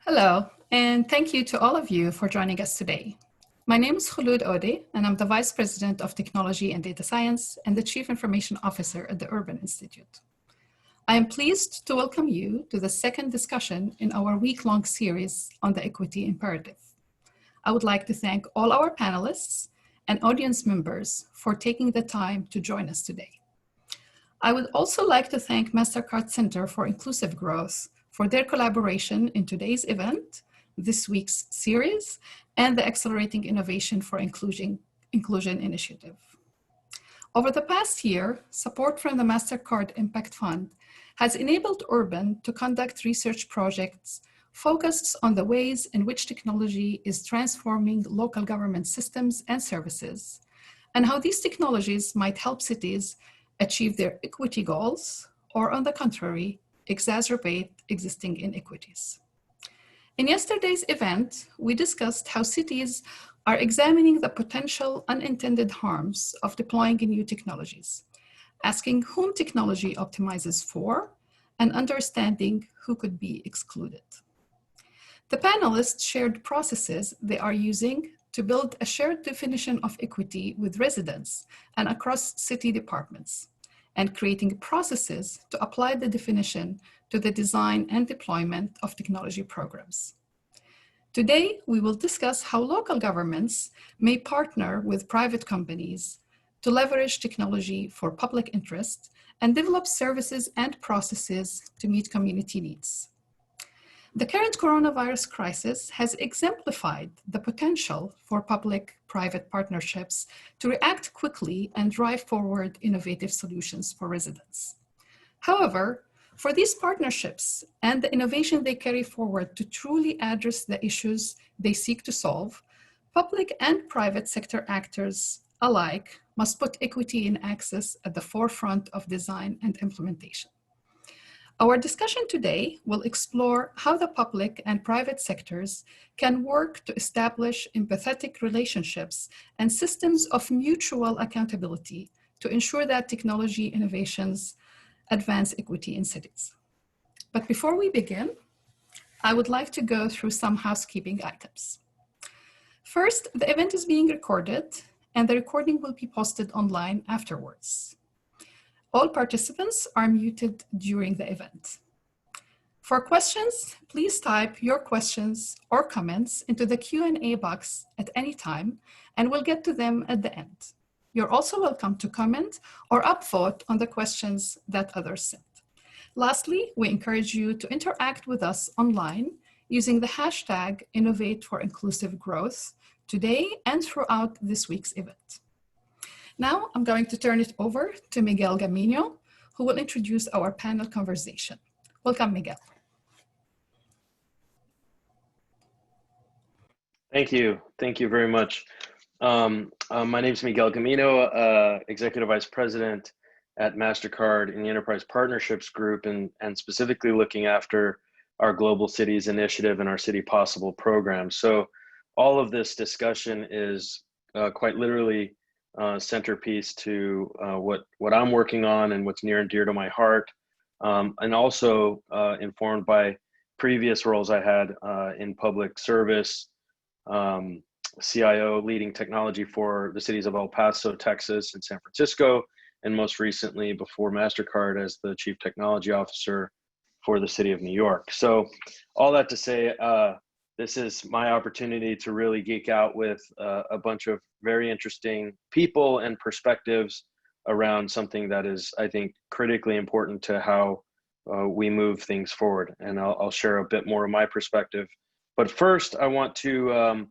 Hello, and thank you to all of you for joining us today. My name is Khulud Ode, and I'm the Vice President of Technology and Data Science and the Chief Information Officer at the Urban Institute. I am pleased to welcome you to the second discussion in our week-long series on the equity imperative. I would like to thank all our panelists and audience members for taking the time to join us today. I would also like to thank Mastercard Center for Inclusive Growth for their collaboration in today's event, this week's series, and the Accelerating Innovation for Inclusion initiative. Over the past year, support from the Mastercard Impact Fund has enabled Urban to conduct research projects focused on the ways in which technology is transforming local government systems and services, and how these technologies might help cities achieve their equity goals, or on the contrary, exacerbate existing inequities. In yesterday's event, we discussed how cities are examining the potential unintended harms of deploying new technologies, asking whom technology optimizes for, and understanding who could be excluded. The panelists shared processes they are using to build a shared definition of equity with residents and across city departments, and creating processes to apply the definition to the design and deployment of technology programs. Today, we will discuss how local governments may partner with private companies to leverage technology for public interest and develop services and processes to meet community needs. The current coronavirus crisis has exemplified the potential for public-private partnerships to react quickly and drive forward innovative solutions for residents. However, for these partnerships and the innovation they carry forward to truly address the issues they seek to solve, public and private sector actors alike must put equity in access at the forefront of design and implementation. Our discussion today will explore how the public and private sectors can work to establish empathetic relationships and systems of mutual accountability to ensure that technology innovations advance equity in cities. But before we begin, I would like to go through some housekeeping items. First, the event is being recorded, and the recording will be posted online afterwards. All participants are muted during the event. For questions, please type your questions or comments into the Q&A box at any time, and we'll get to them at the end. You're also welcome to comment or upvote on the questions that others sent. Lastly, we encourage you to interact with us online using the hashtag #InnovateForInclusiveGrowth today and throughout this week's event. Now, I'm going to turn it over to Miguel Gamino, who will introduce our panel conversation. Welcome, Miguel. Thank you. Thank you very much. My name is Miguel Gamino, Executive Vice President at Mastercard in the Enterprise Partnerships Group, and specifically looking after our Global Cities Initiative and our City Possible program. So all of this discussion is quite literally centerpiece to what I'm working on and what's near and dear to my heart, and also informed by previous roles I had in public service, CIO leading technology for the cities of El Paso, Texas, and San Francisco, and most recently before Mastercard as the Chief Technology Officer for the city of New York. So all that to say, this is my opportunity to really geek out with a bunch of very interesting people and perspectives around something that is, I think, critically important to how we move things forward. And I'll share a bit more of my perspective. But first, I want to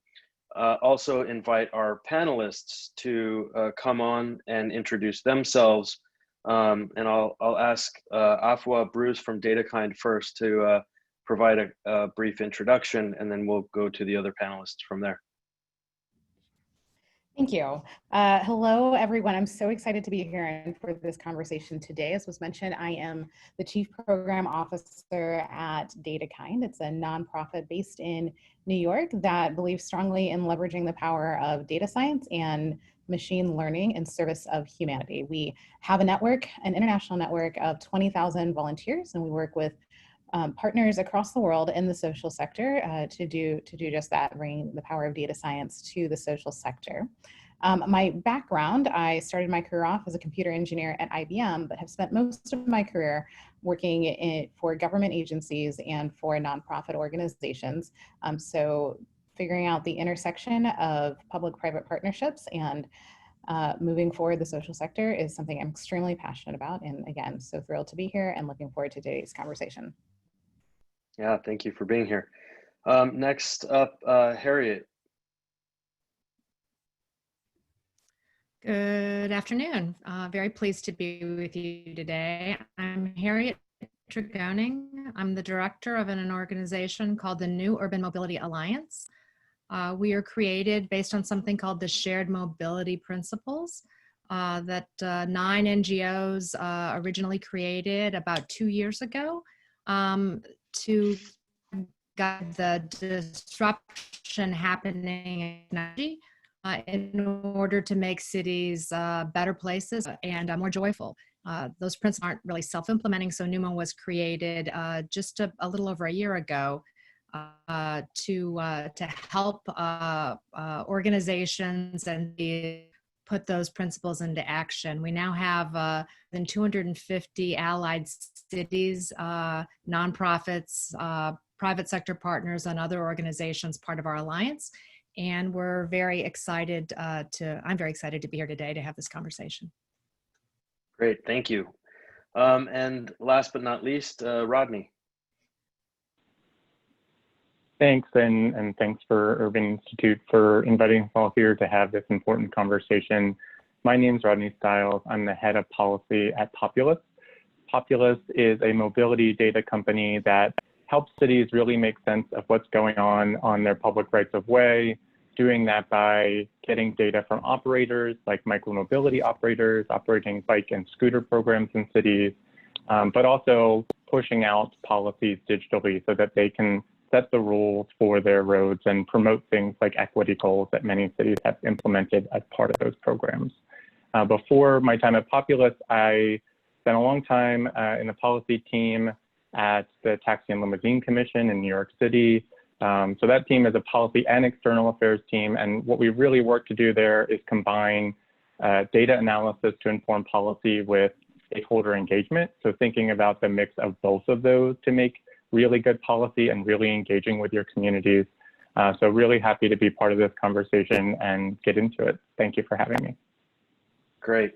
also invite our panelists to come on and introduce themselves. And I'll ask Afua Bruce from DataKind first to provide a brief introduction, and then we'll go to the other panelists from there. Thank you. Hello, everyone. I'm so excited to be here and for this conversation today. As was mentioned, I am the Chief Program Officer at DataKind. It's a nonprofit based in New York that believes strongly in leveraging the power of data science and machine learning in service of humanity. We have a network, an international network of 20,000 volunteers, and we work with partners across the world in the social sector to do just that, bring the power of data science to the social sector. My background, I started my career off as a computer engineer at IBM, but have spent most of my career working for government agencies and for nonprofit organizations. So figuring out the intersection of public-private partnerships and moving forward the social sector is something I'm extremely passionate about. And again, so thrilled to be here and looking forward to today's conversation. Yeah, thank you for being here. Next up, Harriet. Good afternoon. Very pleased to be with you today. I'm Harriet Tregoning. I'm the director of an organization called the New Urban Mobility Alliance. We are created based on something called the Shared Mobility Principles that 9 NGOs originally created about 2 years ago to guide the disruption happening in technology in order to make cities better places and more joyful. Those principles aren't really self-implementing, so NUMO was created just a little over a year ago to help organizations and put those principles into action. We now have more than 250 allied cities, nonprofits, private sector partners, and other organizations part of our alliance. And we're very excited I'm very excited to be here today to have this conversation. Great, thank you. And last but not least, Rodney. Thanks, and thanks for Urban Institute for inviting us all here to have this important conversation. My name is Rodney Stiles. I'm the head of policy at Populous. Populous is a mobility data company that helps cities really make sense of what's going on their public rights of way, doing that by getting data from operators like micromobility operators, operating bike and scooter programs in cities, but also pushing out policies digitally so that they can set the rules for their roads and promote things like equity goals that many cities have implemented as part of those programs. Before my time at Populous, I spent a long time in the policy team at the Taxi and Limousine Commission in New York City. So that team is a policy and external affairs team. And what we really work to do there is combine data analysis to inform policy with stakeholder engagement. So thinking about the mix of both of those to make really good policy and really engaging with your communities. So really happy to be part of this conversation and get into it. Thank you for having me. Great.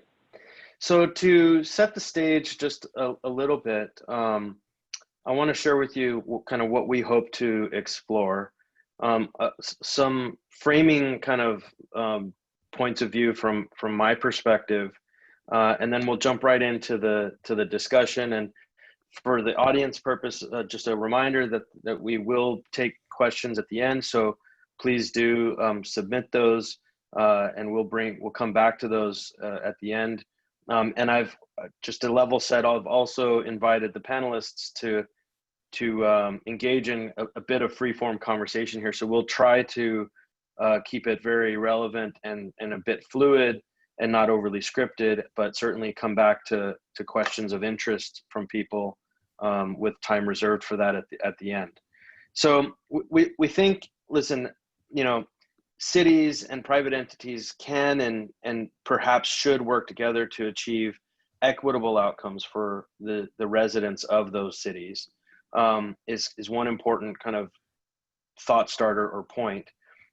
So to set the stage just a little bit, I want to share with you kind of what we hope to explore, some framing kind of points of view from my perspective, and then we'll jump right into the discussion. And for the audience purpose, just a reminder that we will take questions at the end. So please do submit those, and we'll come back to those at the end. And I've just a level set. I've also invited the panelists to engage in a bit of free-form conversation here. So we'll try to keep it very relevant and a bit fluid and not overly scripted, but certainly come back to questions of interest from people with time reserved for that at the end. So we think, listen, you know, cities and private entities can and perhaps should work together to achieve equitable outcomes for the residents of those cities. Is one important kind of thought starter or point.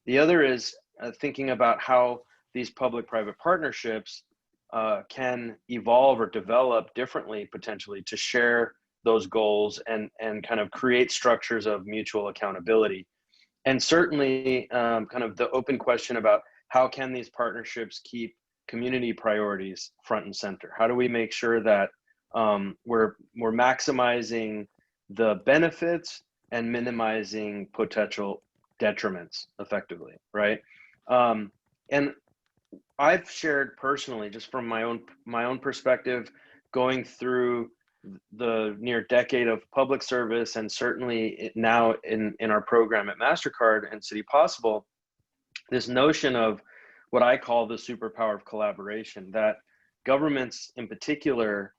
The other is thinking about how these public-private partnerships can evolve or develop differently potentially to share those goals and kind of create structures of mutual accountability. And certainly kind of the open question about how can these partnerships keep community priorities front and center? How do we make sure that we're maximizing the benefits and minimizing potential detriments effectively, right? And I've shared personally, just from my own perspective, going through the near decade of public service, and certainly now in our program at Mastercard and City Possible, this notion of what I call the superpower of collaboration, that governments in particular,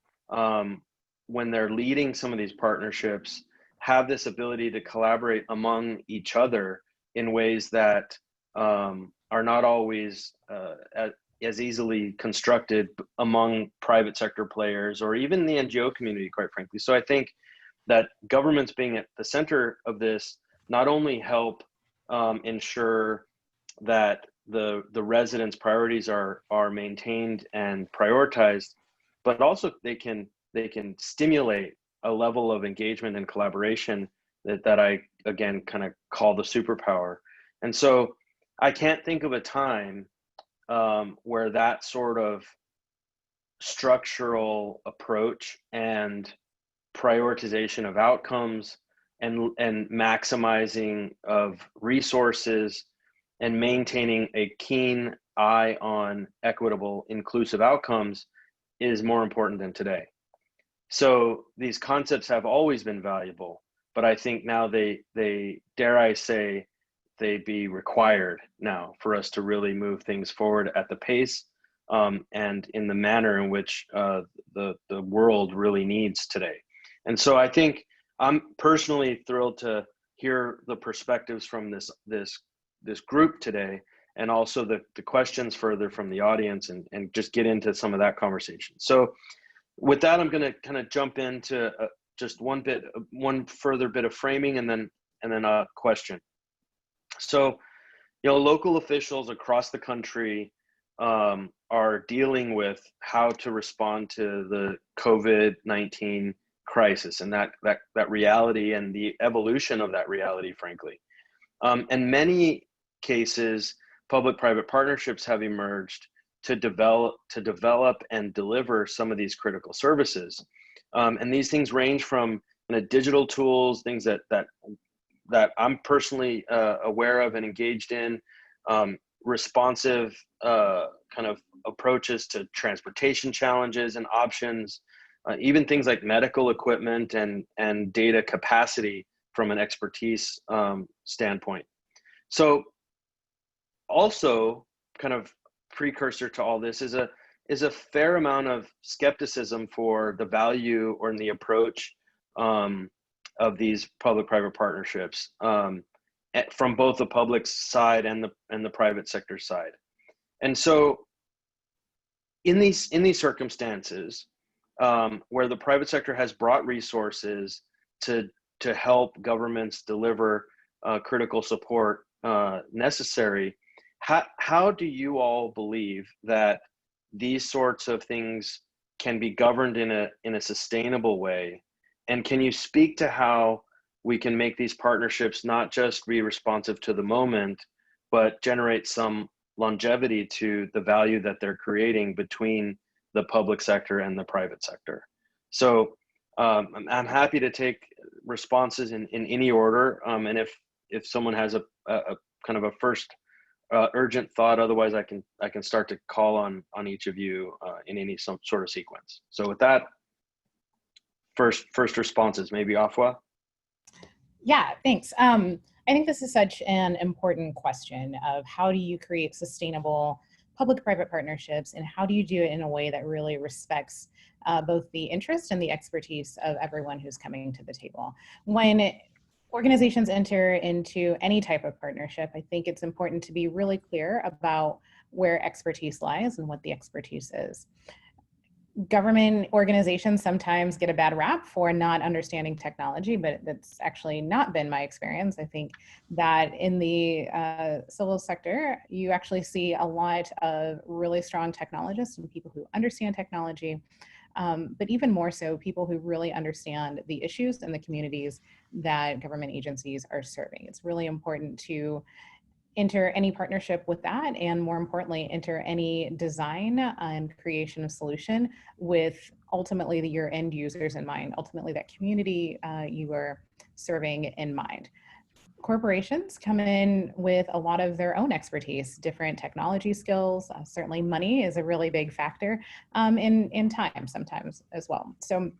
when they're leading some of these partnerships, have this ability to collaborate among each other in ways that are not always as easily constructed among private sector players or even the NGO community, quite frankly. So I think that governments being at the center of this not only help ensure that the residents' priorities are maintained and prioritized, but also they can stimulate a level of engagement and collaboration that I, again, kind of call the superpower. And so I can't think of a time where that sort of structural approach and prioritization of outcomes and maximizing of resources and maintaining a keen eye on equitable, inclusive outcomes is more important than today. So these concepts have always been valuable, but I think now they dare I say, they be required now for us to really move things forward at the pace and in the manner in which the world really needs today. And so I think I'm personally thrilled to hear the perspectives from this group today, and also the questions further from the audience, and just get into some of that conversation. So with that, I'm going to kind of jump into just one further bit of framing, and then a question. So, local officials across the country are dealing with how to respond to the COVID-19 crisis and that reality and the evolution of that reality, frankly. In many cases, public-private partnerships have emerged to develop and deliver some of these critical services. And these things range from digital tools, things that I'm personally aware of and engaged in, responsive kind of approaches to transportation challenges and options, even things like medical equipment and data capacity from an expertise standpoint. So also kind of precursor to all this is a fair amount of skepticism for the value or in the approach of these public-private partnerships from both the public side and the private sector side. And so in these circumstances where the private sector has brought resources to help governments deliver critical support necessary, how do you all believe that these sorts of things can be governed in a sustainable way? And can you speak to how we can make these partnerships not just be responsive to the moment, but generate some longevity to the value that they're creating between the public sector and the private sector? So I'm happy to take responses in any order. And if someone has a kind of a first urgent thought, otherwise I can start to call on each of you in some sort of sequence. So with that, first responses, maybe Afua? Yeah, thanks. I think this is such an important question of how do you create sustainable public-private partnerships, and how do you do it in a way that really respects both the interest and the expertise of everyone who's coming to the table. When organizations enter into any type of partnership, I think it's important to be really clear about where expertise lies and what the expertise is. Government organizations sometimes get a bad rap for not understanding technology, but that's actually not been my experience. I think that in the civil sector, you actually see a lot of really strong technologists and people who understand technology, but even more so, people who really understand the issues and the communities that government agencies are serving. It's really important to enter any partnership with that, and more importantly, enter any design and creation of solution with ultimately your end users in mind, ultimately that community you are serving in mind. Corporations come in with a lot of their own expertise, different technology skills, certainly money is a really big factor, in time sometimes as well. So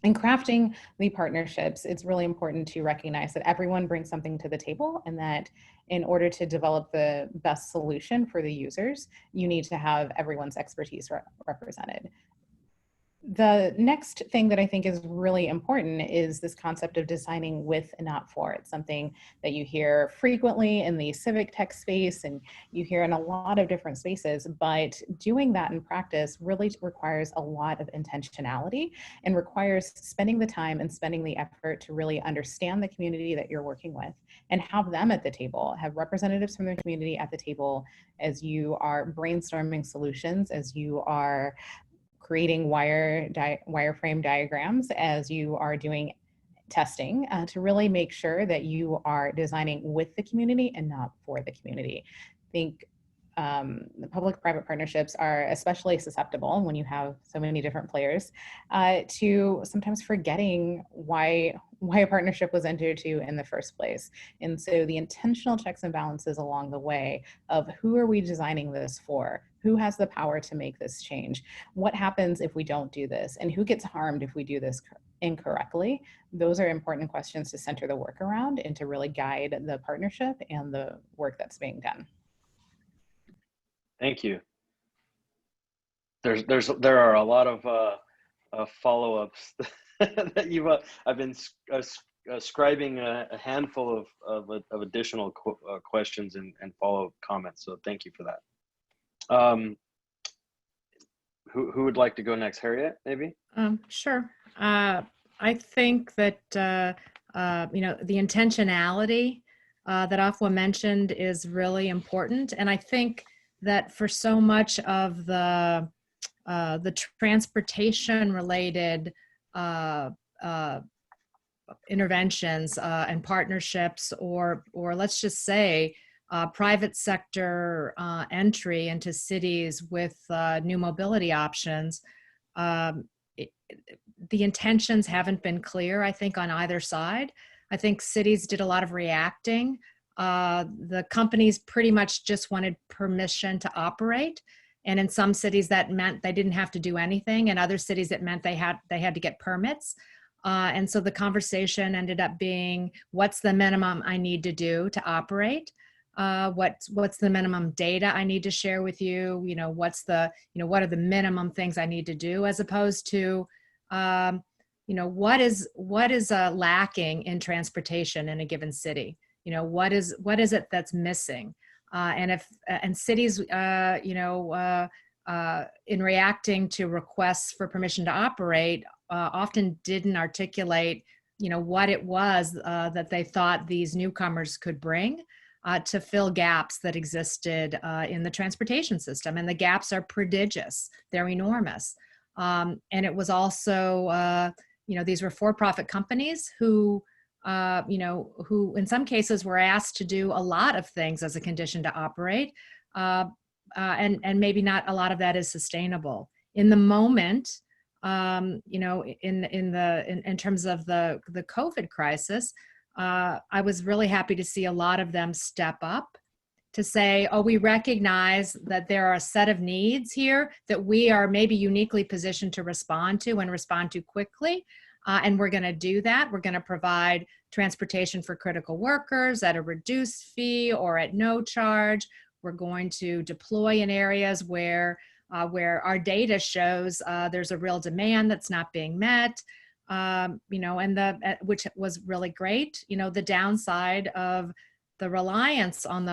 in crafting the partnerships, it's really important to recognize that everyone brings something to the table, and that in order to develop the best solution for the users, you need to have everyone's expertise represented. The next thing that I think is really important is this concept of designing with and not for. It's something that you hear frequently in the civic tech space and you hear in a lot of different spaces, but doing that in practice really requires a lot of intentionality and requires spending the time and spending the effort to really understand the community that you're working with and have them at the table, have representatives from the community at the table as you are brainstorming solutions, as you are creating wireframe diagrams, as you are doing testing, to really make sure that you are designing with the community and not for the community. I think the public-private partnerships are especially susceptible when you have so many different players to sometimes forgetting why a partnership was entered into in the first place. And so the intentional checks and balances along the way of who are we designing this for? Who has the power to make this change? What happens if we don't do this? And who gets harmed if we do this incorrectly? Those are important questions to center the work around and to really guide the partnership and the work that's being done. Thank you. There are a lot of follow-ups that you've I've been scribing a handful of additional questions and follow-up comments. So thank you for that. Who would like to go next? Harriet, maybe? Sure. I think that the intentionality that Afua mentioned is really important, and I think that for so much of the transportation-related interventions and partnerships, or let's just say private sector entry into cities with new mobility options, the intentions haven't been clear, I think, on either side. I think cities did a lot of reacting. The companies pretty much just wanted permission to operate. And in some cities that meant they didn't have to do anything. In other cities it meant they had to get permits. And so the conversation ended up being, what's the minimum I need to do to operate? What's the minimum data I need to share with you? What are the minimum things I need to do, as opposed to, what is lacking in transportation in a given city? What is it that's missing? And cities, in reacting to requests for permission to operate, often didn't articulate, what it was that they thought these newcomers could bring to fill gaps that existed in the transportation system. And the gaps are prodigious; they're enormous. And it was also, these were for-profit companies who in some cases were asked to do a lot of things as a condition to operate, and maybe not a lot of that is sustainable. In the moment, in terms of the COVID crisis, I was really happy to see a lot of them step up to say, oh, we recognize that there are a set of needs here that we are maybe uniquely positioned to respond to and respond to quickly. And we're going to do that. We're going to provide transportation for critical workers at a reduced fee or at no charge. We're going to deploy in areas where our data shows there's a real demand that's not being met. And which was really great. The downside of the reliance on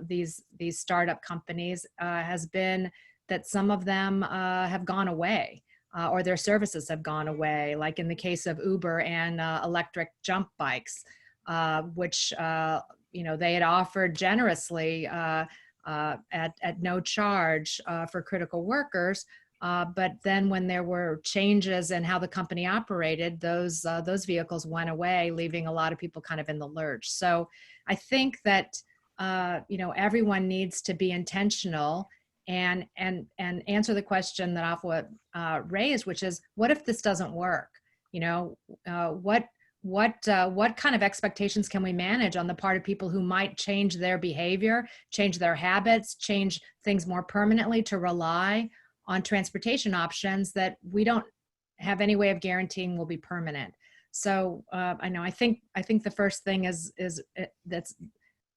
these startup companies has been that some of them have gone away. Or their services have gone away, like in the case of Uber and electric jump bikes, which they had offered generously at no charge for critical workers. But then when there were changes in how the company operated, those vehicles went away, leaving a lot of people kind of in the lurch. So I think that everyone needs to be intentional and answer the question that Afua raised, which is, what if this doesn't work? What kind of expectations can we manage on the part of people who might change their behavior, change their habits, change things more permanently to rely on transportation options that we don't have any way of guaranteeing will be permanent? So I think the first thing is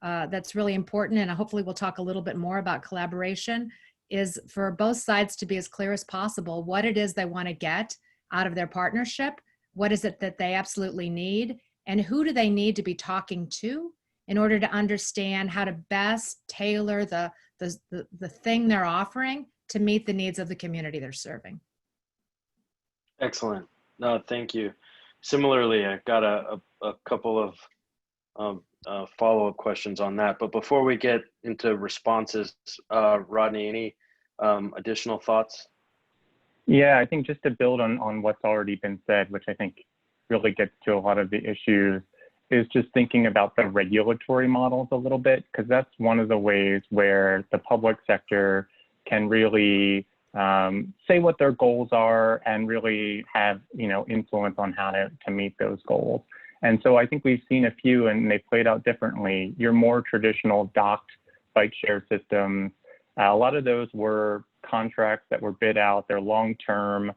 that's really important, and hopefully we'll talk a little bit more about collaboration, is for both sides to be as clear as possible what it is they want to get out of their partnership, what is it that they absolutely need, and who do they need to be talking to in order to understand how to best tailor the thing they're offering to meet the needs of the community they're serving. Excellent. No, thank you. Similarly, I've got a couple of follow-up questions on that. But before we get into responses, Rodney, any additional thoughts? Yeah, I think just to build on what's already been said, which I think really gets to a lot of the issues, is just thinking about the regulatory models a little bit, because that's one of the ways where the public sector can really say what their goals are and really have, influence on how to meet those goals. And so I think we've seen a few and they played out differently. Your more traditional docked bike share systems, a lot of those were contracts that were bid out, they're long-term.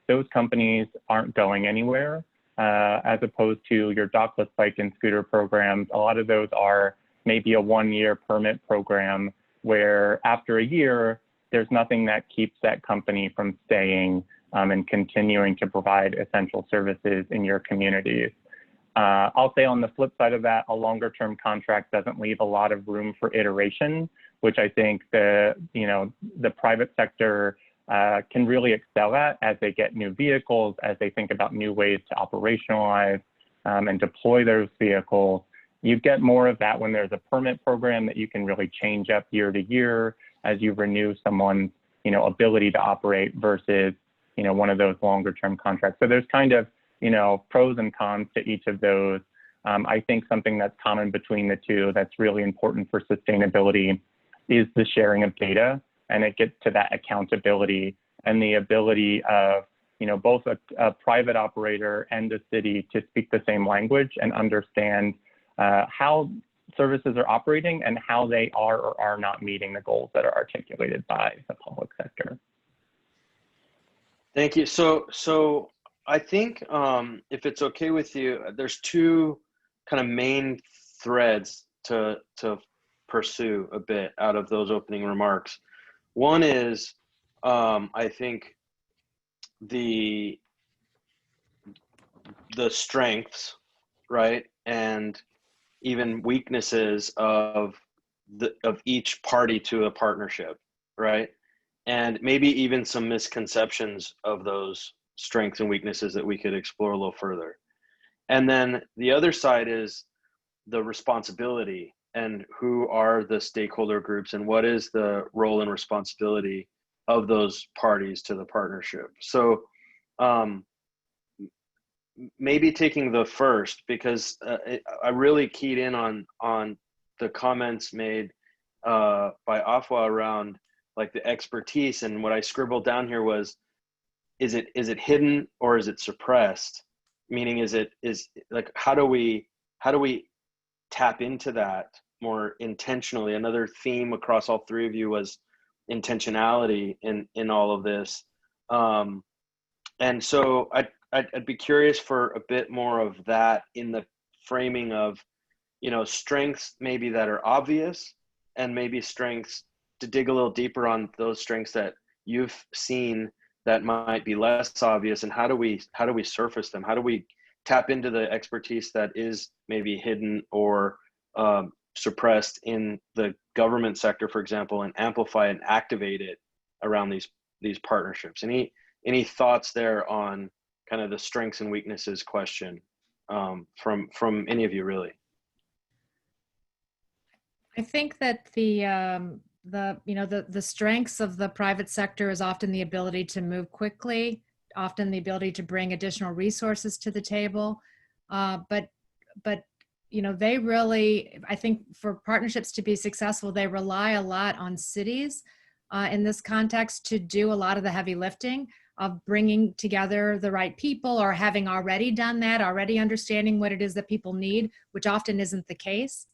Those companies aren't going anywhere, as opposed to your dockless bike and scooter programs. A lot of those are maybe a one-year permit program where after a year, there's nothing that keeps that company from staying and continuing to provide essential services in your communities. I'll say on the flip side of that, a longer-term contract doesn't leave a lot of room for iteration, which I think the private sector can really excel at as they get new vehicles, as they think about new ways to operationalize and deploy those vehicles. You get more of that when there's a permit program that you can really change up year to year as you renew someone's ability to operate versus one of those longer term contracts. So there's kind of pros and cons to each of those. I think something that's common between the two that's really important for sustainability is the sharing of data, and it gets to that accountability and the ability of both a private operator and the city to speak the same language and understand how services are operating and how they are or are not meeting the goals that are articulated by the public sector. Thank you. So I think if it's okay with you, there's two kind of main threads to pursue a bit out of those opening remarks. One is, I think the strengths, right, and even weaknesses of each party to a partnership, right, and maybe even some misconceptions of those strengths and weaknesses that we could explore a little further. And then the other side is the responsibility and who are the stakeholder groups and what is the role and responsibility of those parties to the partnership. So maybe taking the first, because I really keyed in on the comments made by Afua around like the expertise, and what I scribbled down here was, is it hidden or is it suppressed? Meaning, is like, how do we tap into that more intentionally? Another theme across all three of you was intentionality in all of this. And so I'd be curious for a bit more of that in the framing of, strengths maybe that are obvious, and maybe strengths to dig a little deeper on those strengths that you've seen that might be less obvious, and how do we surface them? How do we tap into the expertise that is maybe hidden or suppressed in the government sector, for example, and amplify and activate it around these partnerships? Any thoughts there on kind of the strengths and weaknesses question from any of you, really? I think that the strengths of the private sector is often the ability to move quickly, often the ability to bring additional resources to the table. But they really, I think for partnerships to be successful, they rely a lot on cities in this context to do a lot of the heavy lifting of bringing together the right people, or having already done that, already understanding what it is that people need, which often isn't the case.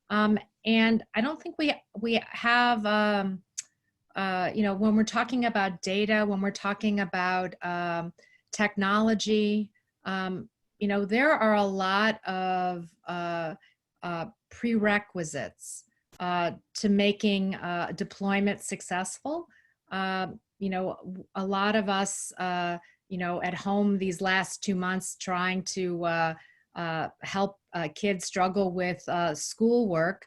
And I don't think we have, when we're talking about data, when we're talking about technology, there are a lot of prerequisites to making deployment successful. You know, a lot of us, you know, at home these last 2 months trying to help kids struggle with schoolwork,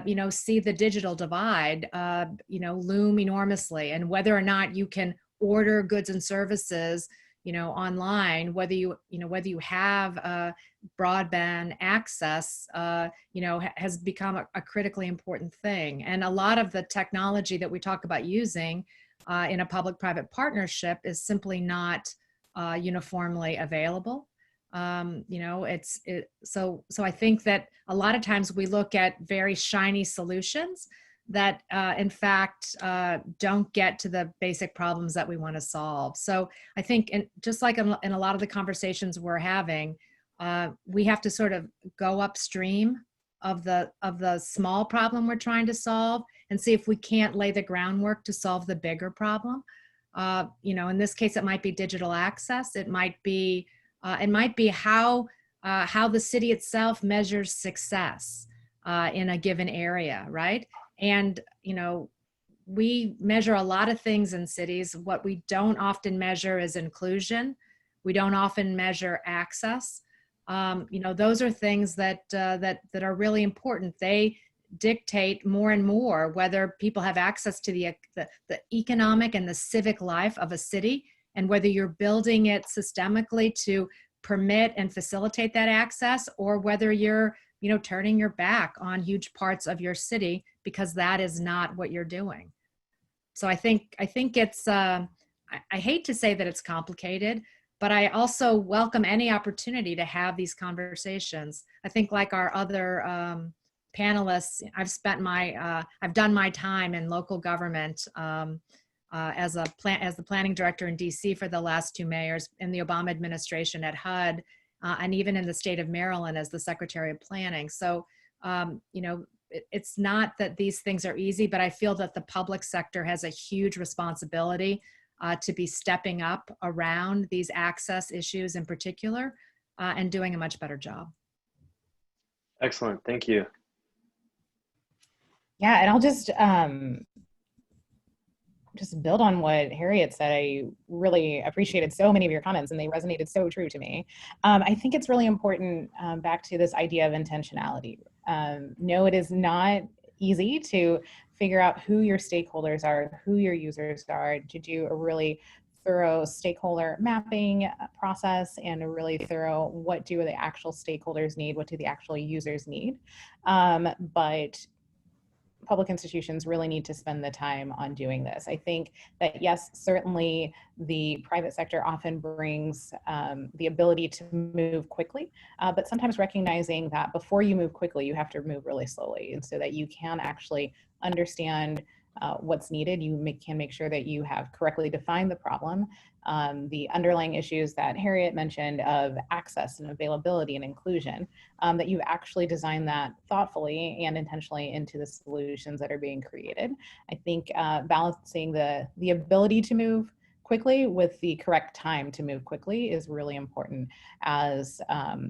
you know, see the digital divide, you know, loom enormously. And whether or not you can order goods and services, you know, online, whether you have broadband access, you know, has become a critically important thing. And a lot of the technology that we talk about using in a public-private partnership is simply not uniformly available. You know, so I think that a lot of times we look at very shiny solutions that in fact don't get to the basic problems that we want to solve. So I think just like in a lot of the conversations we're having, we have to sort of go upstream of the small problem we're trying to solve and see if we can't lay the groundwork to solve the bigger problem. You know, in this case, it might be digital access. It might be how the city itself measures success in a given area, right? And, you know, we measure a lot of things in cities. What we don't often measure is inclusion. We don't often measure access. You know, those are things that are really important. They dictate more and more whether people have access to the economic and the civic life of a city, and whether you're building it systemically to permit and facilitate that access, or whether you're, you know, turning your back on huge parts of your city because that is not what you're doing. So I think it's, I hate to say that it's complicated, but I also welcome any opportunity to have these conversations. I think, like our other panelists, I've done my time in local government as the planning director in DC for the last 2 mayors, in the Obama administration at HUD, and even in the state of Maryland as the Secretary of Planning. So, you know, it's not that these things are easy, but I feel that the public sector has a huge responsibility to be stepping up around these access issues in particular, and doing a much better job. Excellent, thank you. Yeah, and I'll just build on what Harriet said. I really appreciated so many of your comments, and they resonated so true to me. I think it's really important, back to this idea of intentionality. No, it is not easy to figure out who your stakeholders are, who your users are, to do a really thorough stakeholder mapping process, and a really thorough what do the actual stakeholders need, what do the actual users need. But public institutions really need to spend the time on doing this. I think that, yes, certainly the private sector often brings the ability to move quickly, but sometimes recognizing that before you move quickly, you have to move really slowly, and so that you can actually understand what's needed. You can make sure that you have correctly defined the problem, the underlying issues that Harriet mentioned of access and availability and inclusion, that you've actually designed that thoughtfully and intentionally into the solutions that are being created. I think balancing the ability to move quickly with the correct time to move quickly is really important as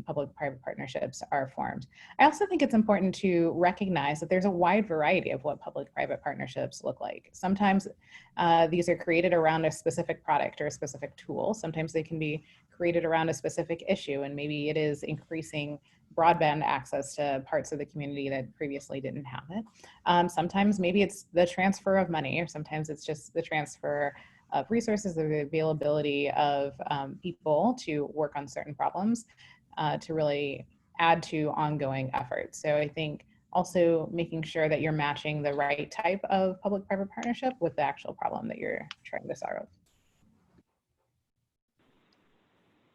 public-private partnerships are formed. I also think it's important to recognize that there's a wide variety of what public-private partnerships look like. Sometimes these are created around a specific product or a specific tool. Sometimes they can be created around a specific issue, and maybe it is increasing broadband access to parts of the community that previously didn't have it. Sometimes maybe it's the transfer of money, or sometimes it's just the transfer of resources, or the availability of people to work on certain problems to really add to ongoing efforts. So I think also making sure that you're matching the right type of public-private partnership with the actual problem that you're trying to solve.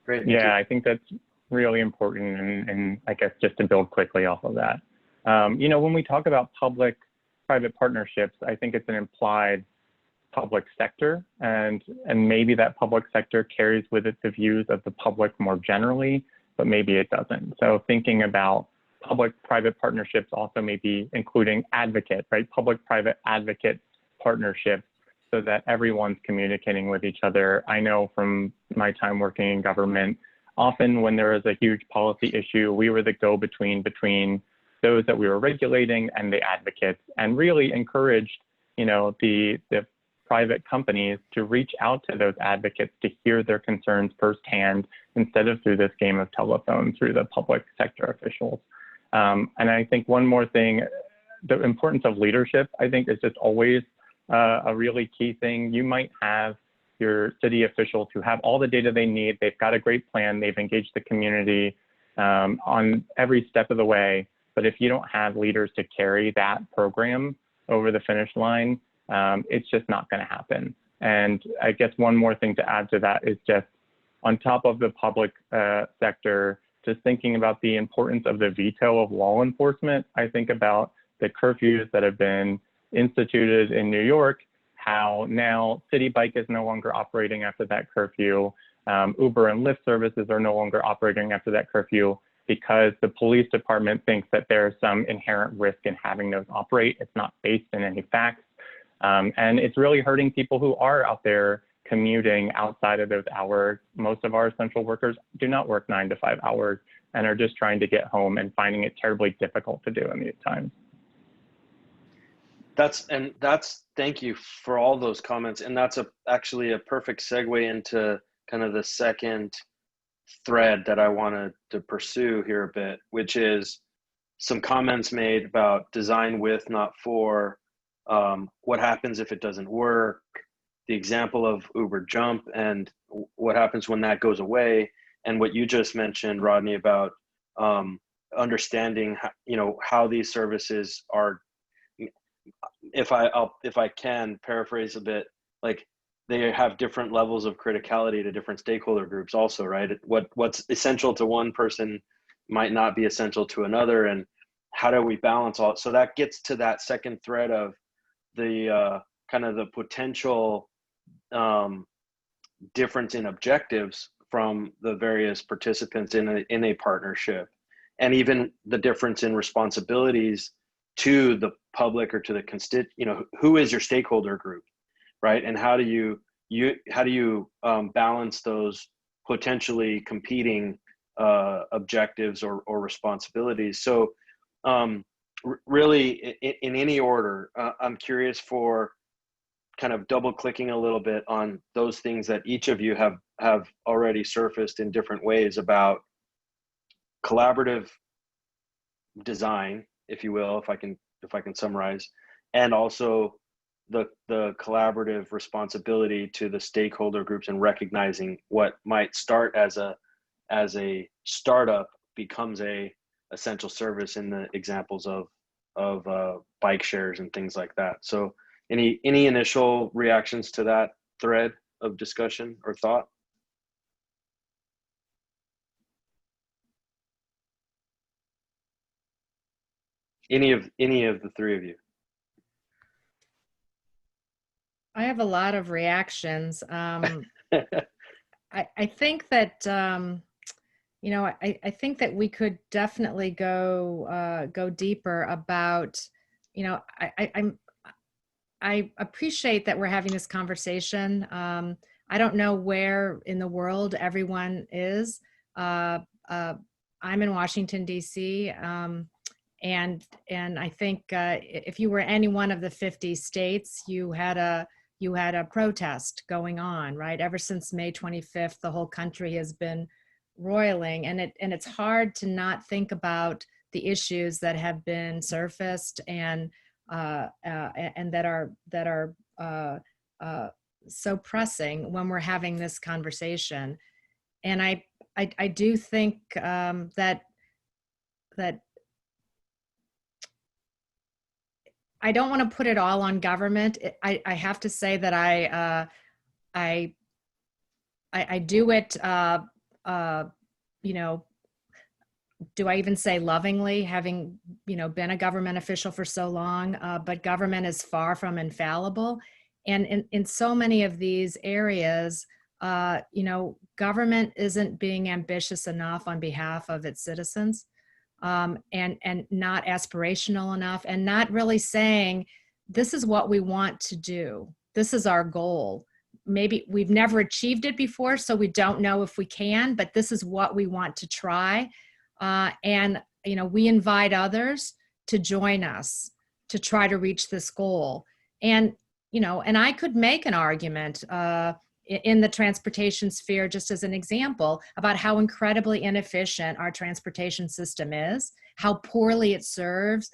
Great. Yeah, I think that's really important, and I guess just to build quickly off of that. You know, when we talk about public-private partnerships, I think it's an implied public sector, and maybe that public sector carries with it the views of the public more generally, but maybe it doesn't. So thinking about public-private partnerships also maybe including advocate, right? Public-private advocate partnerships, so that everyone's communicating with each other. I know from my time working in government, often when there was a huge policy issue, we were the go-between between those that we were regulating and the advocates, and really encouraged, you know, the private companies to reach out to those advocates to hear their concerns firsthand instead of through this game of telephone through the public sector officials. And I think one more thing, the importance of leadership, I think, is just always a really key thing. You might have your city officials who have all the data they need, they've got a great plan, they've engaged the community on every step of the way, but if you don't have leaders to carry that program over the finish line, it's just not going to happen. And I guess one more thing to add to that is just on top of the public sector, just thinking about the importance of the veto of law enforcement. I think about the curfews that have been instituted in New York, how now City Bike is no longer operating after that curfew. Uber and Lyft services are no longer operating after that curfew because the police department thinks that there's some inherent risk in having those operate. It's not based in any facts. And it's really hurting people who are out there commuting outside of those hours. Most of our essential workers do not work 9 to 5 hours and are just trying to get home and finding it terribly difficult to do in these times. Thank you for all those comments. And that's actually a perfect segue into kind of the second thread that I wanted to pursue here a bit, which is some comments made about design with, not for, what happens if it doesn't work, the example of Uber Jump and what happens when that goes away, and what you just mentioned, Rodney, about understanding how these services are, if I can paraphrase a bit, like they have different levels of criticality to different stakeholder groups also, right? What's essential to one person might not be essential to another, and how do we balance all? So that gets to that second thread of the kind of the potential difference in objectives from the various participants in a partnership, and even the difference in responsibilities to the public or to the who is your stakeholder group, right? And how do you balance those potentially competing objectives or responsibilities? So really, in any order, I'm curious for kind of double clicking a little bit on those things that each of you have already surfaced in different ways about collaborative design, if you will, if I can summarize, and also the collaborative responsibility to the stakeholder groups and recognizing what might start as a startup becomes a essential service in the examples of bike shares and things like that. So any initial reactions to that thread of discussion or thought? Any of the three of you? I have a lot of reactions. I think that I think that we could definitely go deeper about. I appreciate that we're having this conversation. I don't know where in the world everyone is. I'm in Washington, D.C. And I think if you were any one of the 50 states, you had a protest going on, right? Ever since May 25th, the whole country has been roiling, and it's hard to not think about the issues that have been surfaced and that are so pressing when we're having this conversation. And I do think that I don't want to put it all on government. I have to say that I do it, do I even say lovingly, having, been a government official for so long, but government is far from infallible. And in so many of these areas, government isn't being ambitious enough on behalf of its citizens. And not aspirational enough, and not really saying, this is what we want to do. This is our goal. Maybe we've never achieved it before, so we don't know if we can, but this is what we want to try. And we invite others to join us to try to reach this goal. And, and I could make an argument in the transportation sphere, just as an example, about how incredibly inefficient our transportation system is, how poorly it serves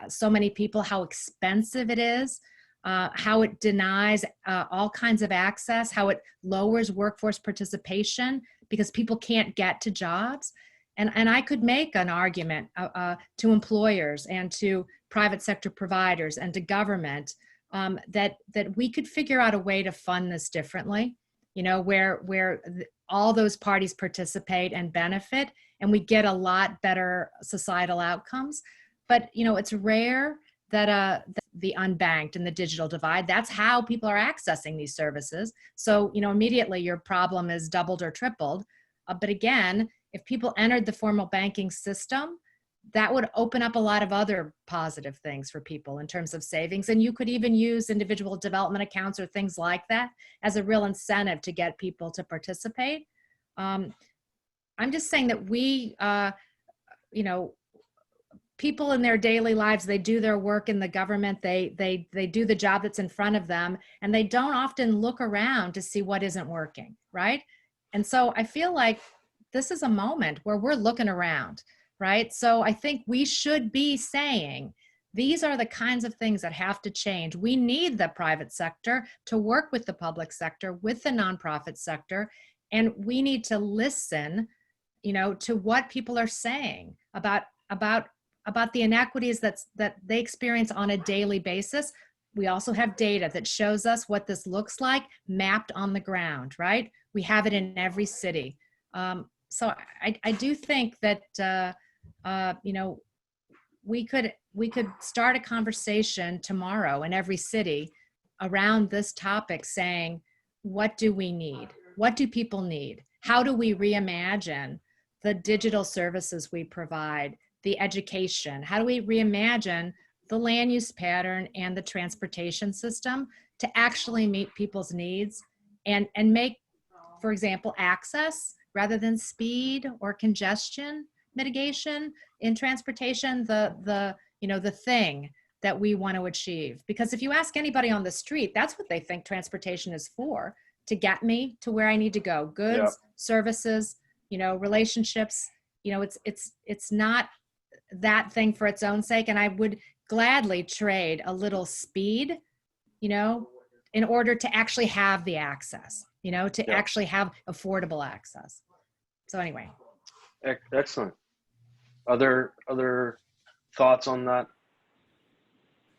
so many people, how expensive it is, how it denies all kinds of access, how it lowers workforce participation because people can't get to jobs. And I could make an argument to employers and to private sector providers and to government that we could figure out a way to fund this differently, where all those parties participate and benefit, and we get a lot better societal outcomes. But it's rare that the unbanked and the digital divide, that's how people are accessing these services. So immediately your problem is doubled or tripled. But again, if people entered the formal banking system, that would open up a lot of other positive things for people in terms of savings. And you could even use individual development accounts or things like that as a real incentive to get people to participate. I'm just saying that people in their daily lives, they do their work in the government, they do the job that's in front of them, and they don't often look around to see what isn't working, right? And so I feel like this is a moment where we're looking around, right? So I think we should be saying, these are the kinds of things that have to change. We need the private sector to work with the public sector, with the nonprofit sector, and we need to listen, to what people are saying about the inequities that they experience on a daily basis. We also have data that shows us what this looks like mapped on the ground, right? We have it in every city. So I do think that, we could start a conversation tomorrow in every city around this topic, saying, what do we need? What do people need? How do we reimagine the digital services we provide, the education? How do we reimagine the land use pattern and the transportation system to actually meet people's needs and make, for example, access rather than speed or congestion mitigation in transportation, the thing that we want to achieve? Because if you ask anybody on the street, that's what they think transportation is for, to get me to where I need to go. Goods, Yeah. services, relationships. It's not that thing for its own sake. And I would gladly trade a little speed, in order to actually have the access, to actually have affordable access. So anyway. Excellent. Other thoughts on that?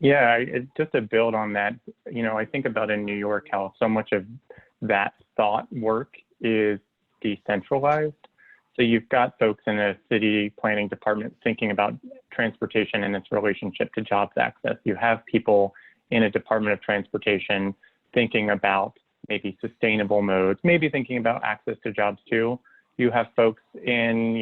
Yeah, just to build on that, I think about in New York how so much of that thought work is decentralized. So you've got folks in a city planning department thinking about transportation and its relationship to jobs access. You have people in a Department of Transportation thinking about maybe sustainable modes, maybe thinking about access to jobs too. You have folks in,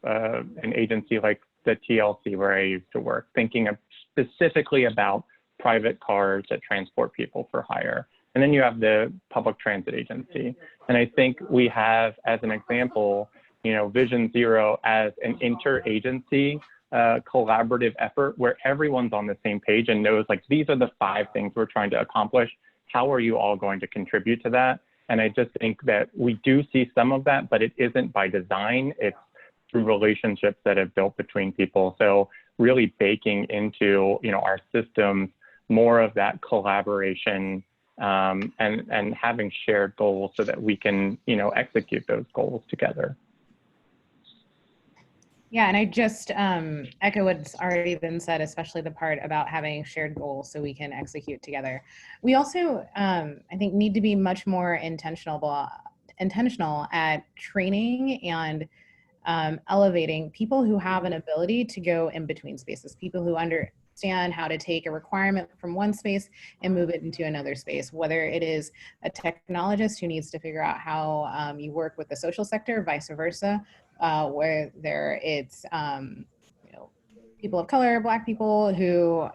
an agency like the TLC where I used to work, thinking specifically about private cars that transport people for hire. And then you have the public transit agency. And I think we have, as an example, Vision Zero as an interagency collaborative effort where everyone's on the same page and knows, like, these are the 5 things we're trying to accomplish. How are you all going to contribute to that? And I just think that we do see some of that, but it isn't by design. It's through relationships that have built between people. So really baking into, our systems more of that collaboration and having shared goals so that we can, execute those goals together. Yeah, and I just echo what's already been said, especially the part about having shared goals so we can execute together. We also, I think, need to be much more intentional at training and elevating people who have an ability to go in between spaces, people who understand how to take a requirement from one space and move it into another space, whether it is a technologist who needs to figure out how you work with the social sector, vice versa, whether it's people of color, Black people who,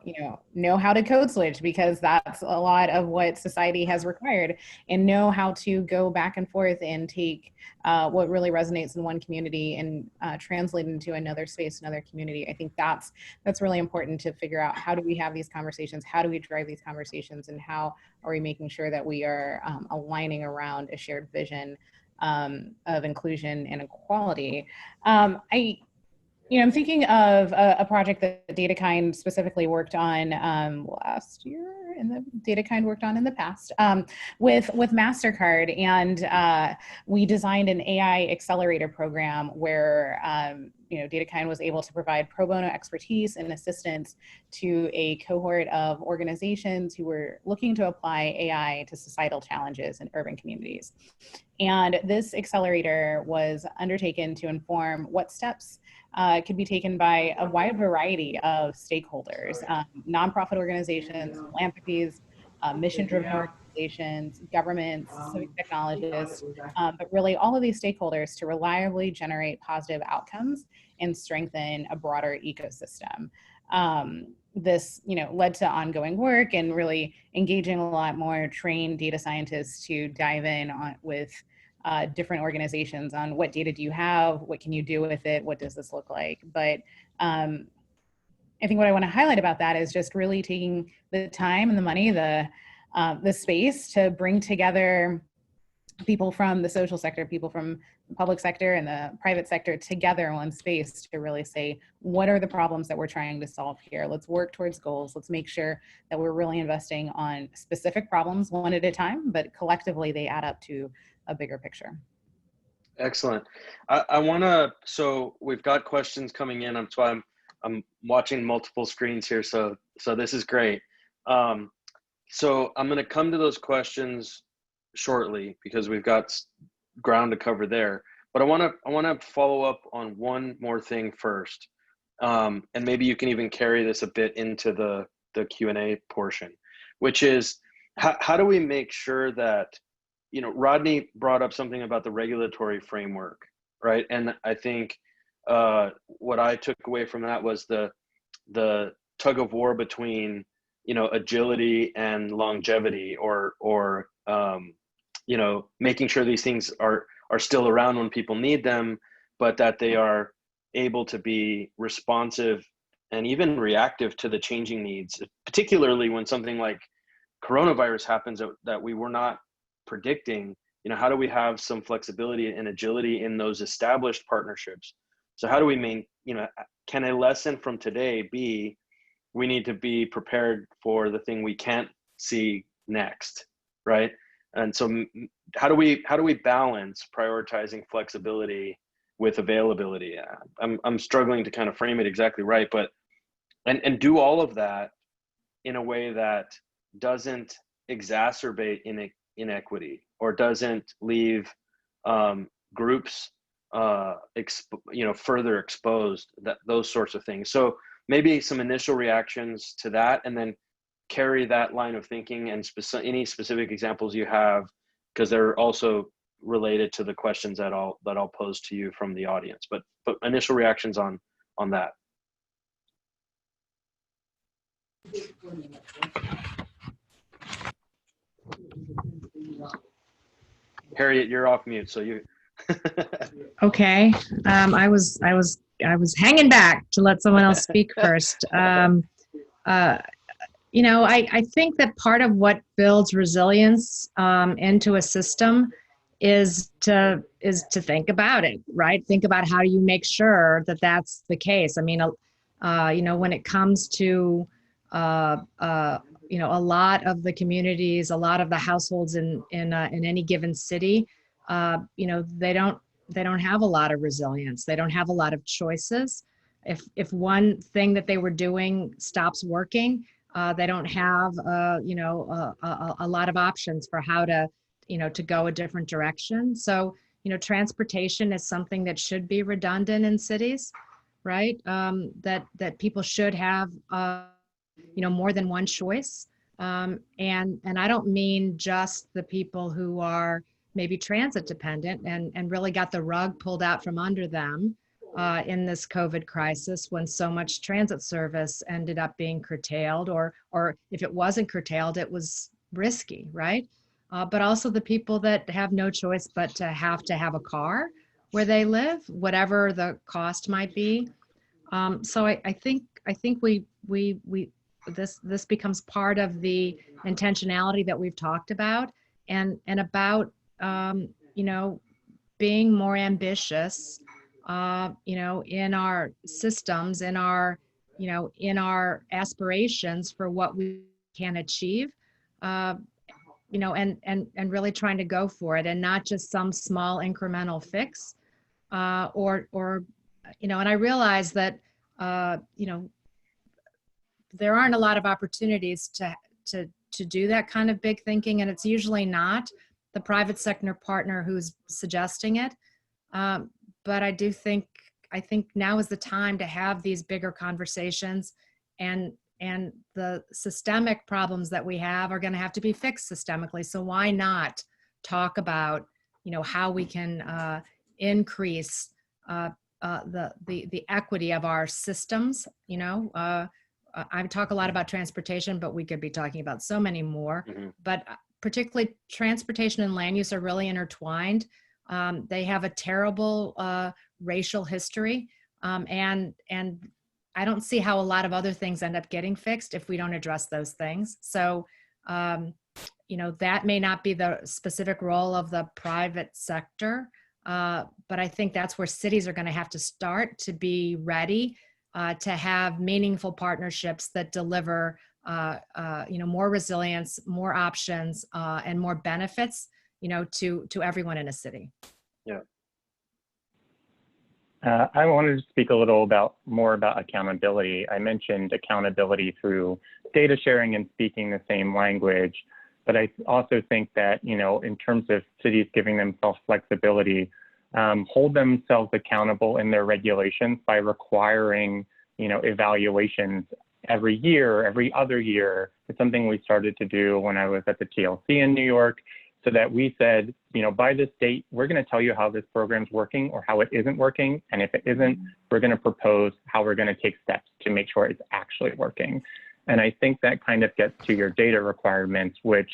know how to code switch, because that's a lot of what society has required, and know how to go back and forth and take what really resonates in one community and translate into another space, another community. I think that's really important to figure out. How do we have these conversations? How do we drive these conversations? And how are we making sure that we are aligning around a shared vision of inclusion and equality? I'm thinking of a project that DataKind specifically worked on last year, and the DataKind worked on in the past with Mastercard, and we designed an AI accelerator program where DataKind was able to provide pro bono expertise and assistance to a cohort of organizations who were looking to apply AI to societal challenges in urban communities. And this accelerator was undertaken to inform what steps could be taken by a wide variety of stakeholders, nonprofit organizations, philanthropies, mission-driven organizations, governments, civic technologists, but really all of these stakeholders to reliably generate positive outcomes and strengthen a broader ecosystem. This, led to ongoing work and really engaging a lot more trained data scientists to dive in with different organizations on what data do you have, what can you do with it, what does this look like. But I think what I want to highlight about that is just really taking the time and the money, the space to bring together people from the social sector, people from the public sector and the private sector together in one space to really say, what are the problems that we're trying to solve here? Let's work towards goals. Let's make sure that we're really investing on specific problems one at a time, but collectively they add up to a bigger picture. Excellent. I want to, so we've got questions coming in. I'm watching multiple screens here. So this is great. So I'm going to come to those questions shortly because we've got ground to cover there. But I want to follow up on one more thing first. And maybe you can even carry this a bit into the Q&A portion, which is how do we make sure that, Rodney brought up something about the regulatory framework, right? And I think what I took away from that was the tug of war between, agility and longevity, or making sure these things are still around when people need them, but that they are able to be responsive and even reactive to the changing needs, particularly when something like coronavirus happens that we were not predicting. How do we have some flexibility and agility in those established partnerships? So how do we can a lesson from today be, we need to be prepared for the thing we can't see next, right? And so how do we balance prioritizing flexibility with availability? I'm struggling to kind of frame it exactly right, but and do all of that in a way that doesn't exacerbate inequity or doesn't leave groups further exposed, those sorts of things. So maybe some initial reactions to that, and then carry that line of thinking and any specific examples you have, because they're also related to the questions that I'll pose to you from the audience. But initial reactions on that. Harriet, you're off mute, so you. Okay, I was hanging back to let someone else speak first. I think that part of what builds resilience into a system is to think about it, right? Think about how you make sure that that's the case. I mean, when it comes to a lot of the communities, a lot of the households in any given city, they don't have a lot of resilience. They don't have a lot of choices. If one thing that they were doing stops working, they don't have a lot of options for how to go a different direction. So transportation is something that should be redundant in cities, right? That people should have more than one choice. And I don't mean just the people who are maybe transit dependent and really got the rug pulled out from under them. in this COVID crisis when so much transit service ended up being curtailed, or if it wasn't curtailed, it was risky, right? But also the people that have no choice but to have a car where they live, whatever the cost might be. So I think this becomes part of the intentionality that we've talked about, and about you know, being more ambitious, you know, in our systems, in our, you know, in our aspirations for what we can achieve, you know, and really trying to go for it, and not just some small incremental fix, or you know. And I realize that you know, there aren't a lot of opportunities to do that kind of big thinking, and it's usually not the private sector partner who's suggesting it. But I think now is the time to have these bigger conversations, and the systemic problems that we have are going to have to be fixed systemically. So why not talk about, you know, how we can increase the equity of our systems? You know, I talk a lot about transportation, but we could be talking about so many more. Mm-hmm. But particularly transportation and land use are really intertwined. They have a terrible racial history, and I don't see how a lot of other things end up getting fixed if we don't address those things. So, you know, that may not be the specific role of the private sector, but I think that's where cities are going to have to start to be ready to have meaningful partnerships that deliver, you know, more resilience, more options, and more benefits, you know, to everyone in a city. Yeah. I wanted to speak a little more about accountability. I mentioned accountability through data sharing and speaking the same language, but I also think that, you know, in terms of cities giving themselves flexibility, hold themselves accountable in their regulations by requiring, you know, evaluations every year, every other year. It's something we started to do when I was at the TLC in New York, so that we said, you know, by this date, we're going to tell you how this program's working or how it isn't working. And if it isn't, we're going to propose how we're going to take steps to make sure it's actually working. And I think that kind of gets to your data requirements, which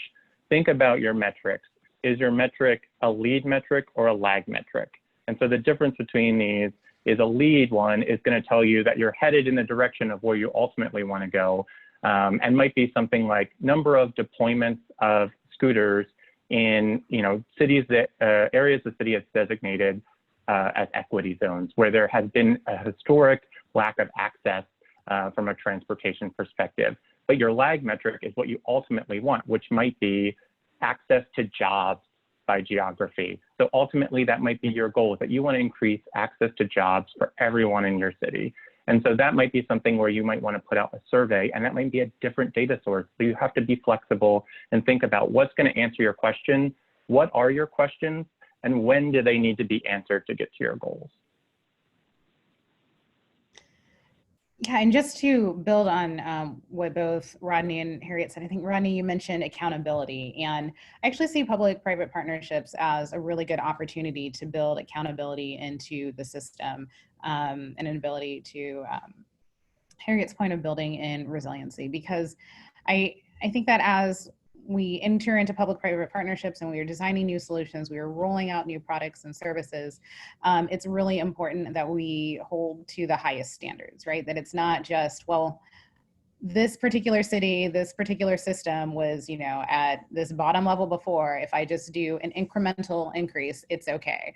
think about your metrics. Is your metric a lead metric or a lag metric? And so the difference between these is a lead one is going to tell you that you're headed in the direction of where you ultimately want to go, and might be something like number of deployments of scooters in, you know, cities that areas the city has designated as equity zones, where there has been a historic lack of access from a transportation perspective. But your lag metric is what you ultimately want, which might be access to jobs by geography. So ultimately, that might be your goal, that you want to increase access to jobs for everyone in your city. And so that might be something where you might want to put out a survey, and that might be a different data source. So you have to be flexible and think about what's going to answer your question, what are your questions, and when do they need to be answered to get to your goals. Yeah, and just to build on what both Rodney and Harriet said, I think, Rodney, you mentioned accountability. And I actually see public-private partnerships as a really good opportunity to build accountability into the system, and an ability to, Harriet's point of building in resiliency, because I think that as we enter into public-private partnerships and we are designing new solutions, we are rolling out new products and services, it's really important that we hold to the highest standards, right? That it's not just, well, this particular city, this particular system was, you know, at this bottom level before. If I just do an incremental increase, it's okay.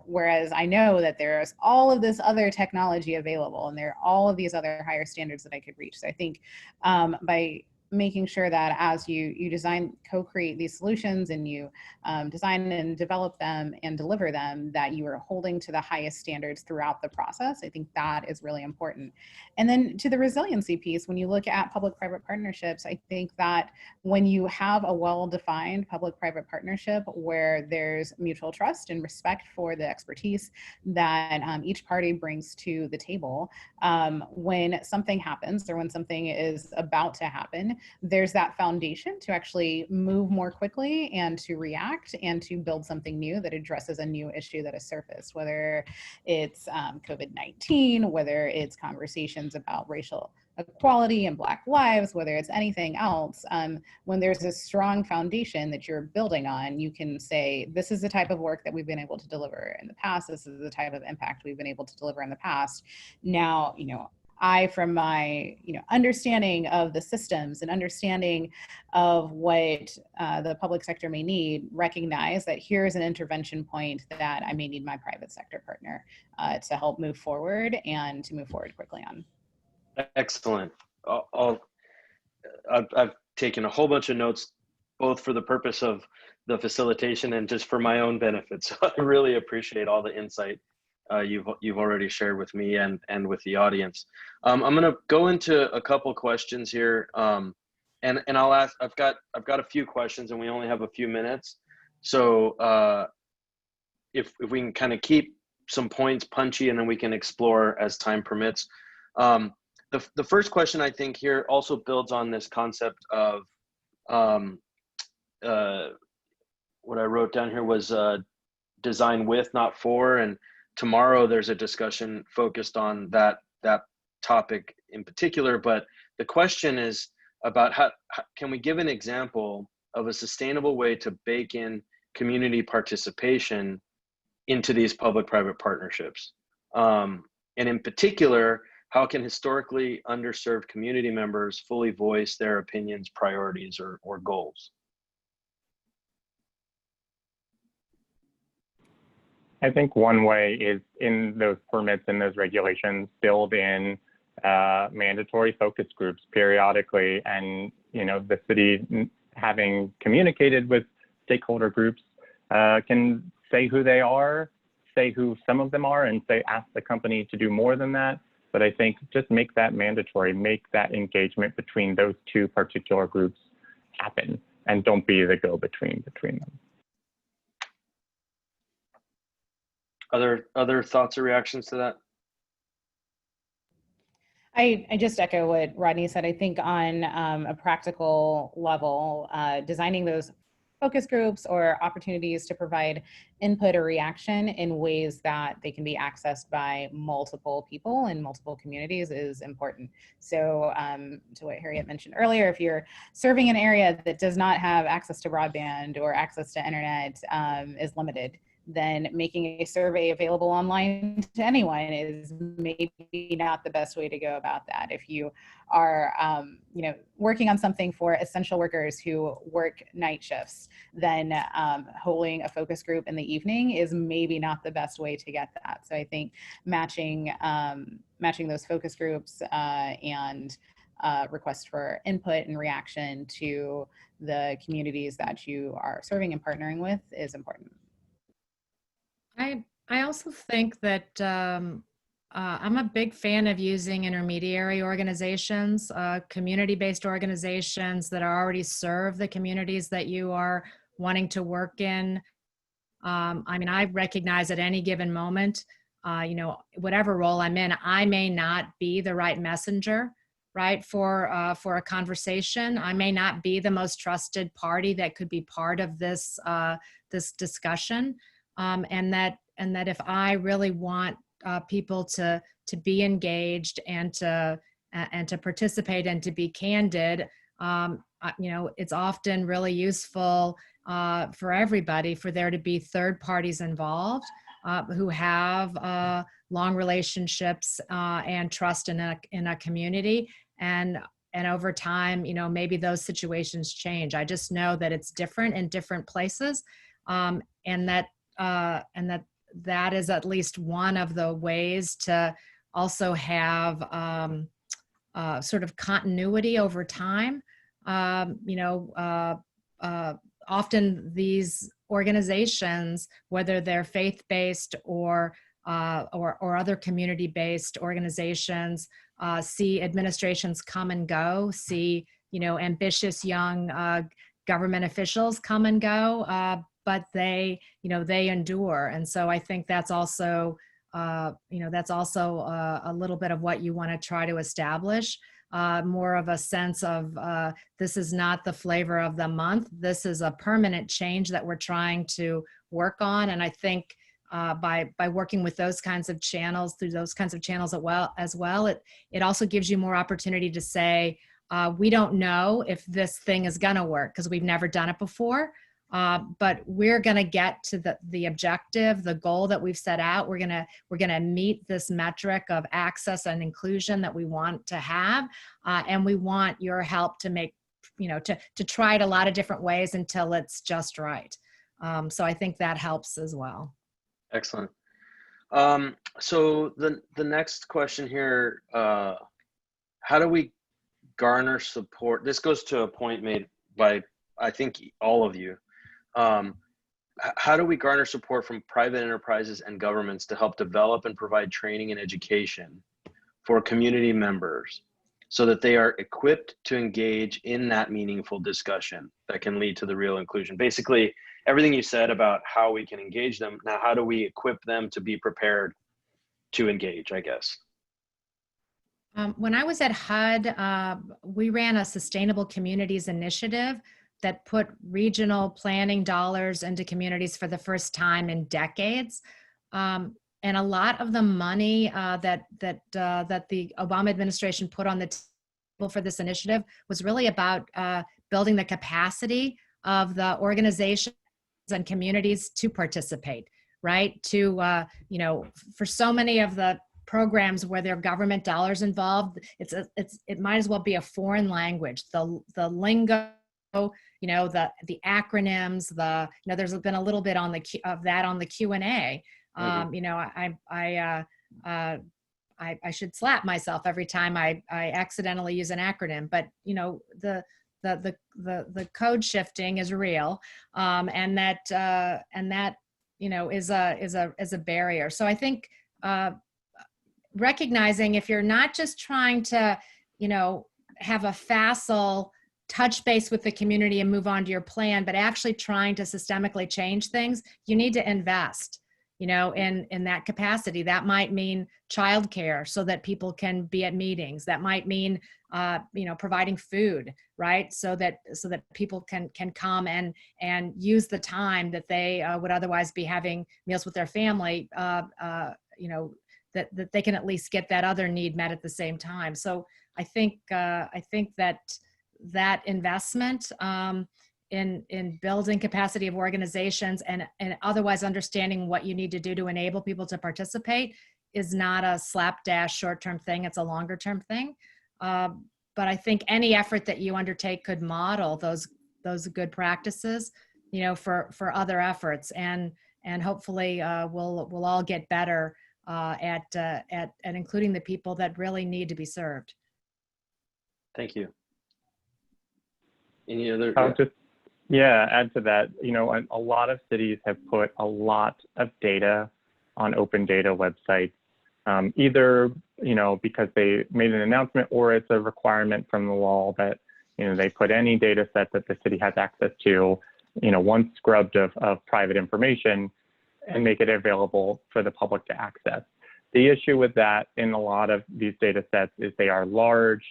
Whereas I know that there's all of this other technology available, and there are all of these other higher standards that I could reach. So I think by making sure that as you design, co-create these solutions, and you design and develop them and deliver them, that you are holding to the highest standards throughout the process. I think that is really important. And then to the resiliency piece, when you look at public-private partnerships, I think that when you have a well-defined public-private partnership where there's mutual trust and respect for the expertise that each party brings to the table, when something happens or when something is about to happen, there's that foundation to actually move more quickly and to react and to build something new that addresses a new issue that has surfaced, whether it's COVID-19, whether it's conversations about racial equality and Black lives, whether it's anything else. When there's a strong foundation that you're building on, you can say, this is the type of work that we've been able to deliver in the past. This is the type of impact we've been able to deliver in the past. Now, I, from my understanding of the systems and understanding of what the public sector may need, recognize that here's an intervention point that I may need my private sector partner to help move forward and to move forward quickly on. Excellent. I've taken a whole bunch of notes, both for the purpose of the facilitation and just for my own benefit. So I really appreciate all the insight you've already shared with me and with the audience. I'm going to go into a couple questions here, and I'll ask. I've got a few questions, and we only have a few minutes. So if we can kind of keep some points punchy, and then we can explore as time permits. The first question I think here also builds on this concept of what I wrote down here was design with, not for, and tomorrow there's a discussion focused on that topic in particular. But the question is about how can we give an example of a sustainable way to bake in community participation into these public-private partnerships, and in particular, how can historically underserved community members fully voice their opinions, priorities, or goals? I think one way is in those permits and those regulations, build in mandatory focus groups periodically, and the city, having communicated with stakeholder groups, can say who they are, say who some of them are, and ask the company to do more than that. But I think just make that mandatory, make that engagement between those two particular groups happen, and don't be the go-between between them. Other thoughts or reactions to that? I just echo what Rodney said. I think on a practical level, designing those focus groups or opportunities to provide input or reaction in ways that they can be accessed by multiple people in multiple communities is important. So to what Harriet mentioned earlier, if you're serving an area that does not have access to broadband or access to internet is limited, then making a survey available online to anyone is maybe not the best way to go about that. If you are, working on something for essential workers who work night shifts, then holding a focus group in the evening is maybe not the best way to get that. So I think matching those focus groups and requests for input and reaction to the communities that you are serving and partnering with is important. I also think that I'm a big fan of using intermediary organizations, community-based organizations that already serve the communities that you are wanting to work in. I recognize at any given moment, whatever role I'm in, I may not be the right messenger, right, for a conversation. I may not be the most trusted party that could be part of this this discussion. And that if I really want people to be engaged and to participate and to be candid, it's often really useful for everybody for there to be third parties involved who have long relationships and trust in a community, and over time, maybe those situations change. I just know that it's different in different places, and that is at least one of the ways to also have sort of continuity over time. Often these organizations, whether they're faith-based or other community-based organizations, see administrations come and go, see ambitious young government officials come and go. But they endure. And so I think that's also, a little bit of what you want to try to establish. more of a sense of this is not the flavor of the month. This is a permanent change that we're trying to work on. And I think by working with those kinds of channels, through those kinds of channels as well, it also gives you more opportunity to say, we don't know if this thing is going to work because we've never done it before. But we're going to get to the objective, the goal that we've set out. We're going to meet this metric of access and inclusion that we want to have, and we want your help to make, to try it a lot of different ways until it's just right. So I think that helps as well. Excellent. So the next question here: how do we garner support? This goes to a point made by, I think, all of you. How do we garner support from private enterprises and governments to help develop and provide training and education for community members so that they are equipped to engage in that meaningful discussion that can lead to the real inclusion? Basically, everything you said about how we can engage them. Now, how do we equip them to be prepared to engage, I guess? When I was at HUD, we ran a sustainable communities initiative that put regional planning dollars into communities for the first time in decades. And a lot of the money that the Obama administration put on the table for this initiative was really about building the capacity of the organizations and communities to participate, right? To, for so many of the programs where there are government dollars involved, it might as well be a foreign language. The lingo, the acronyms, there's been a little bit of that on the Q&A. I should slap myself every time I accidentally use an acronym, but the code shifting is real, and that is a barrier. So I think recognizing if you're not just trying to have a facile touch base with the community and move on to your plan, but actually trying to systemically change things, you need to invest, in that capacity. That might mean childcare so that people can be at meetings. That might mean, providing food, right? So that people can come and use the time that they would otherwise be having meals with their family, that they can at least get that other need met at the same time. So I think that investment in building capacity of organizations and otherwise understanding what you need to do to enable people to participate is not a slapdash short-term thing. It's a longer-term thing. But I think any effort that you undertake could model those good practices, for other efforts, and hopefully we'll all get better at including the people that really need to be served. Thank you. Any other? I'll just add to that. A lot of cities have put a lot of data on open data websites, either because they made an announcement or it's a requirement from the law that they put any data set that the city has access to, once scrubbed of private information, and make it available for the public to access. The issue with that in a lot of these data sets is they are large.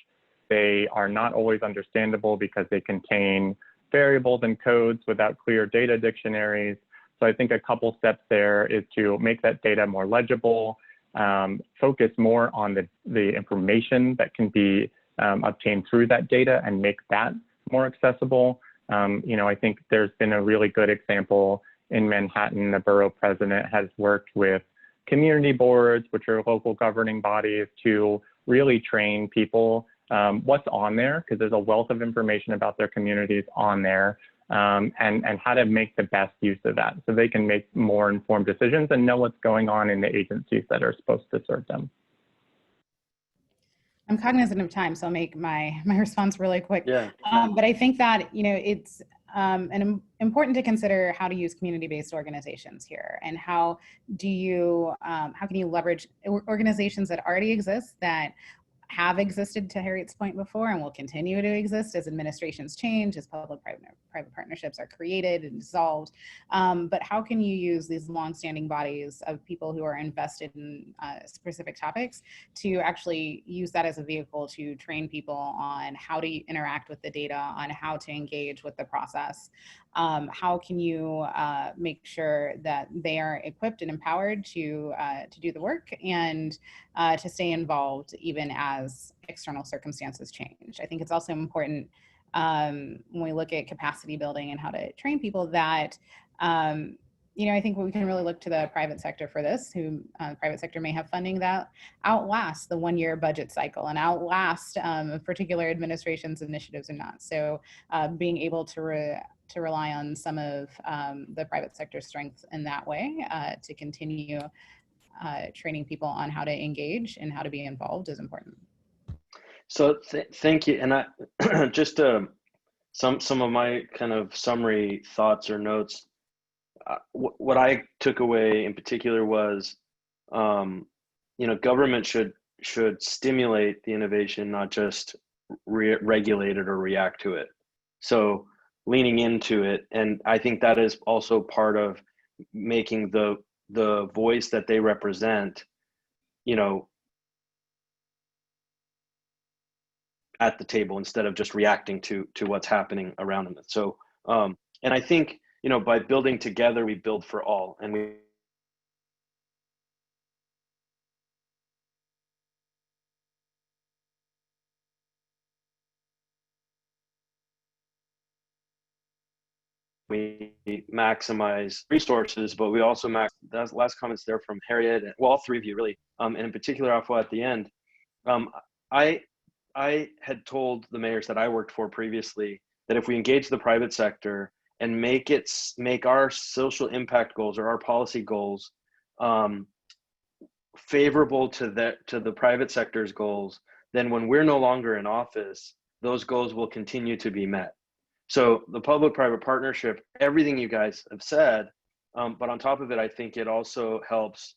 They are not always understandable because they contain variables and codes without clear data dictionaries. So I think a couple steps there is to make that data more legible, focus more on the information that can be obtained through that data and make that more accessible. I think there's been a really good example in Manhattan. The borough president has worked with community boards, which are local governing bodies, to really train people what's on there, because there's a wealth of information about their communities on there, and how to make the best use of that so they can make more informed decisions and know what's going on in the agencies that are supposed to serve them. I'm cognizant of time, so I'll make my response really quick. Yeah. But I think that, it's important to consider how to use community-based organizations here, and how can you leverage organizations that already exist that have existed, to Harriet's point before, and will continue to exist as administrations change, as public-private partnerships are created and dissolved. But how can you use these longstanding bodies of people who are invested in specific topics to actually use that as a vehicle to train people on how to interact with the data, on how to engage with the process? How can you make sure that they are equipped and empowered to do the work and to stay involved even as external circumstances change? I think it's also important when we look at capacity building and how to train people that, you know, I think we can really look to the private sector for this, who private sector may have funding that outlasts the one-year budget cycle and outlast particular administration's initiatives or not. So being able to rely on some of the private sector strengths in that way to continue training people on how to engage and how to be involved is important. So thank you. And I just some of my kind of summary thoughts or notes. What I took away in particular was, you know, government should stimulate the innovation, not just regulate it or react to it. So leaning into it, and I think that is also part of making the voice that they represent, you know, at the table instead of just reacting to what's happening around them. So, and I think, you know, by building together, we build for all, and we maximize resources, but we also that's last comments there from Harriet, and well, all three of you really, and in particular, Afua at the end. I had told the mayors that I worked for previously that if we engage the private sector and make our social impact goals or our policy goals favorable to the private sector's goals, then when we're no longer in office, those goals will continue to be met. So the public-private partnership, everything you guys have said, but on top of it, I think it also helps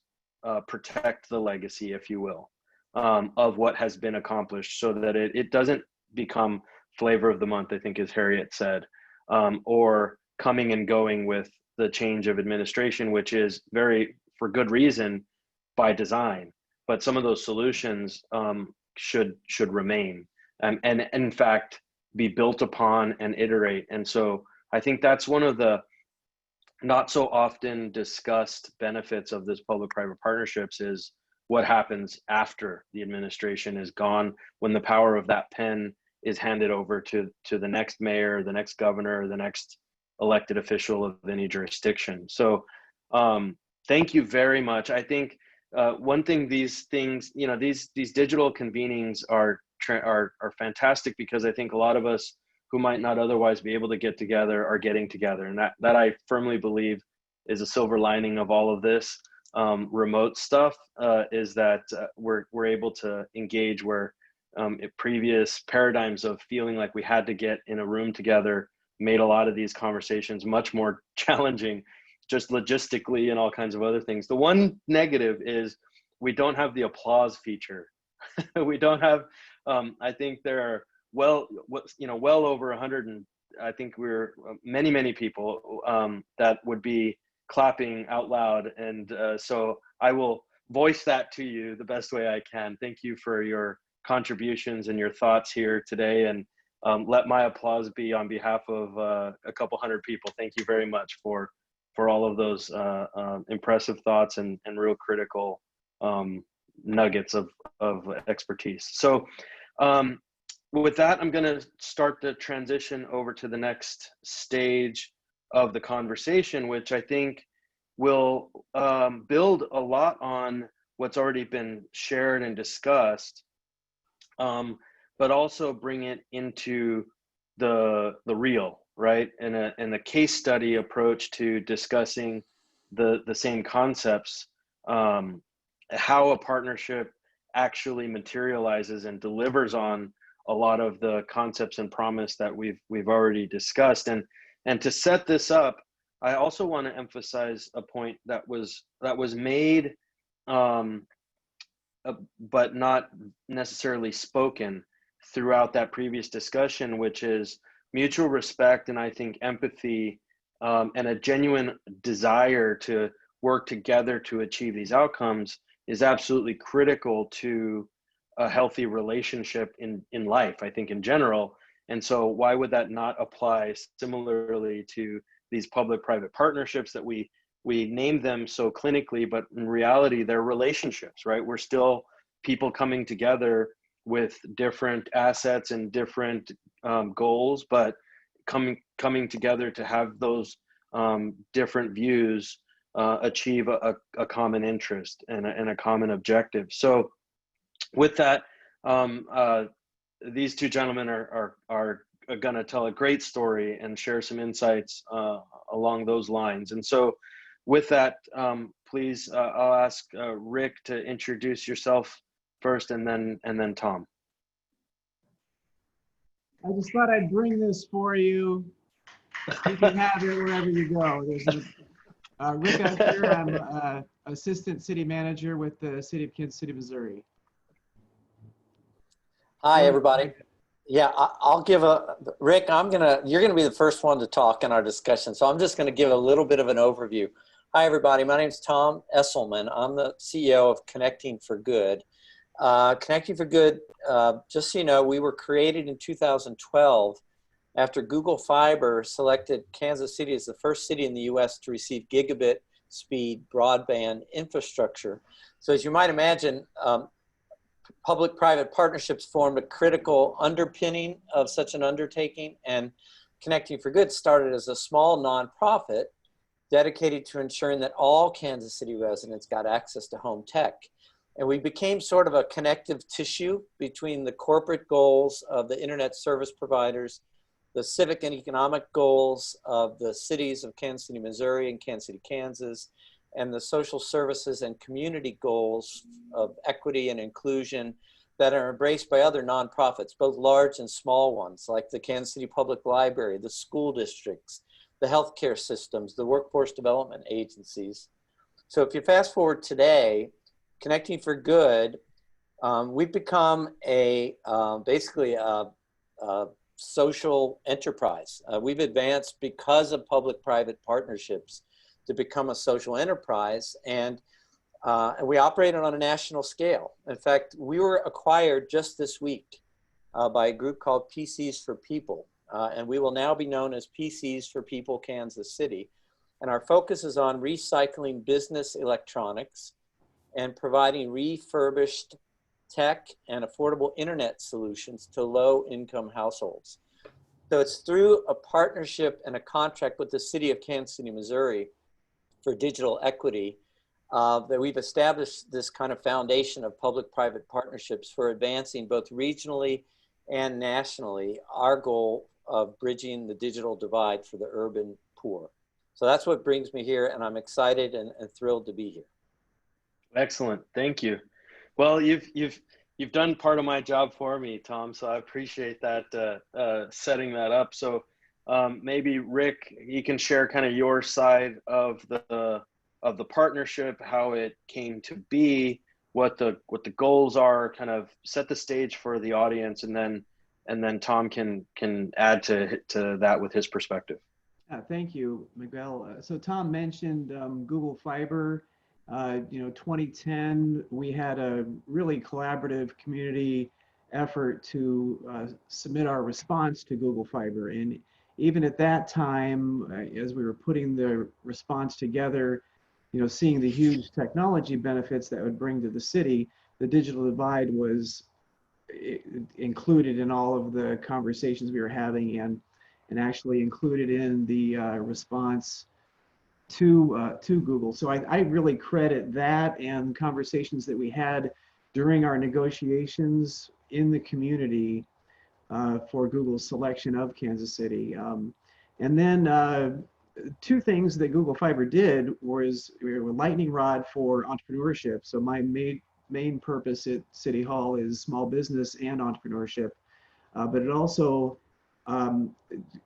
protect the legacy, if you will, of what has been accomplished, so that it doesn't become flavor of the month, I think, as Harriet said, or coming and going with the change of administration, which is very, for good reason, by design. But some of those solutions should remain, and in fact, be built upon and iterate. And so I think that's one of the not so often discussed benefits of this public-private partnerships is what happens after the administration is gone, when the power of that pen is handed over to the next mayor, the next governor, the next elected official of any jurisdiction. So thank you very much. I think one thing, these things, you know, these digital convenings are fantastic, because I think a lot of us who might not otherwise be able to get together are getting together, and that I firmly believe is a silver lining of all of this remote stuff, is that we're able to engage where previous paradigms of feeling like we had to get in a room together made a lot of these conversations much more challenging, just logistically and all kinds of other things. The one negative is we don't have the applause feature. We don't have, I think there are well over 100, and I think we're many people that would be clapping out loud. And so I will voice that to you the best way I can. Thank you for your contributions and your thoughts here today, and let my applause be on behalf of a couple hundred people. Thank you very much for all of those impressive thoughts and real critical nuggets of expertise. So with that, I'm going to start the transition over to the next stage of the conversation, which I think will build a lot on what's already been shared and discussed, but also bring it into the real, right? And a case study approach to discussing the same concepts, how a partnership actually materializes and delivers on a lot of the concepts and promise that we've already discussed. And to set this up, I also want to emphasize a point that was made but not necessarily spoken throughout that previous discussion, which is mutual respect and I think empathy, and a genuine desire to work together to achieve these outcomes is absolutely critical to a healthy relationship in life, I think, in general. And so why would that not apply similarly to these public-private partnerships that we name them so clinically, but in reality, they're relationships, right? We're still people coming together with different assets and different goals, but coming together to have those different views achieve a common interest and a common objective. So with that, these two gentlemen are going to tell a great story and share some insights along those lines. And so with that, please, I'll ask Rick to introduce yourself first, and then Tom. I just thought I'd bring this for you. You can have it wherever you go. There's Rick up here. I'm Assistant City Manager with the City of Kansas City, Missouri. Hi, everybody. Yeah, I'll give Rick, you're gonna be the first one to talk in our discussion. So I'm just gonna give a little bit of an overview. Hi, everybody. My name is Tom Esselman. I'm the CEO of Connecting for Good. Connecting for Good, just so you know, we were created in 2012 after Google Fiber selected Kansas City as the first city in the US to receive gigabit speed broadband infrastructure. So as you might imagine, public-private partnerships formed a critical underpinning of such an undertaking, and Connecting for Good started as a small nonprofit dedicated to ensuring that all Kansas City residents got access to home tech. And we became sort of a connective tissue between the corporate goals of the internet service providers, the civic and economic goals of the cities of Kansas City, Missouri and Kansas City, Kansas, and the social services and community goals of equity and inclusion that are embraced by other nonprofits, both large and small ones, like the Kansas City Public Library, the school districts, the healthcare systems, the workforce development agencies. So if you fast forward today, Connecting for Good, we've become basically a social enterprise. We've advanced because of public-private partnerships to become a social enterprise, and we operate on a national scale. In fact, we were acquired just this week by a group called PCs for People, and we will now be known as PCs for People Kansas City. And our focus is on recycling business electronics and providing refurbished tech and affordable internet solutions to low-income households. So it's through a partnership and a contract with the City of Kansas City, Missouri for digital equity that we've established this kind of foundation of public-private partnerships for advancing both regionally and nationally our goal of bridging the digital divide for the urban poor. So that's what brings me here, and I'm excited and thrilled to be here. Excellent, thank you. Well, you've done part of my job for me, Tom, so I appreciate that, setting that up. So maybe Rick, you can share kind of your side of the partnership, how it came to be, what the goals are, kind of set the stage for the audience, and then Tom can add to that with his perspective. Thank you, Miguel. So Tom mentioned Google Fiber. 2010, we had a really collaborative community effort to submit our response to Google Fiber. And even at that time, as we were putting the response together, seeing the huge technology benefits that would bring to the city, the digital divide was included in all of the conversations we were having, and actually included in the response to Google. So I really credit that and conversations that we had during our negotiations in the community for Google's selection of Kansas City. And then two things that Google Fiber did was we were a lightning rod for entrepreneurship. So my main purpose at City Hall is small business and entrepreneurship, but it also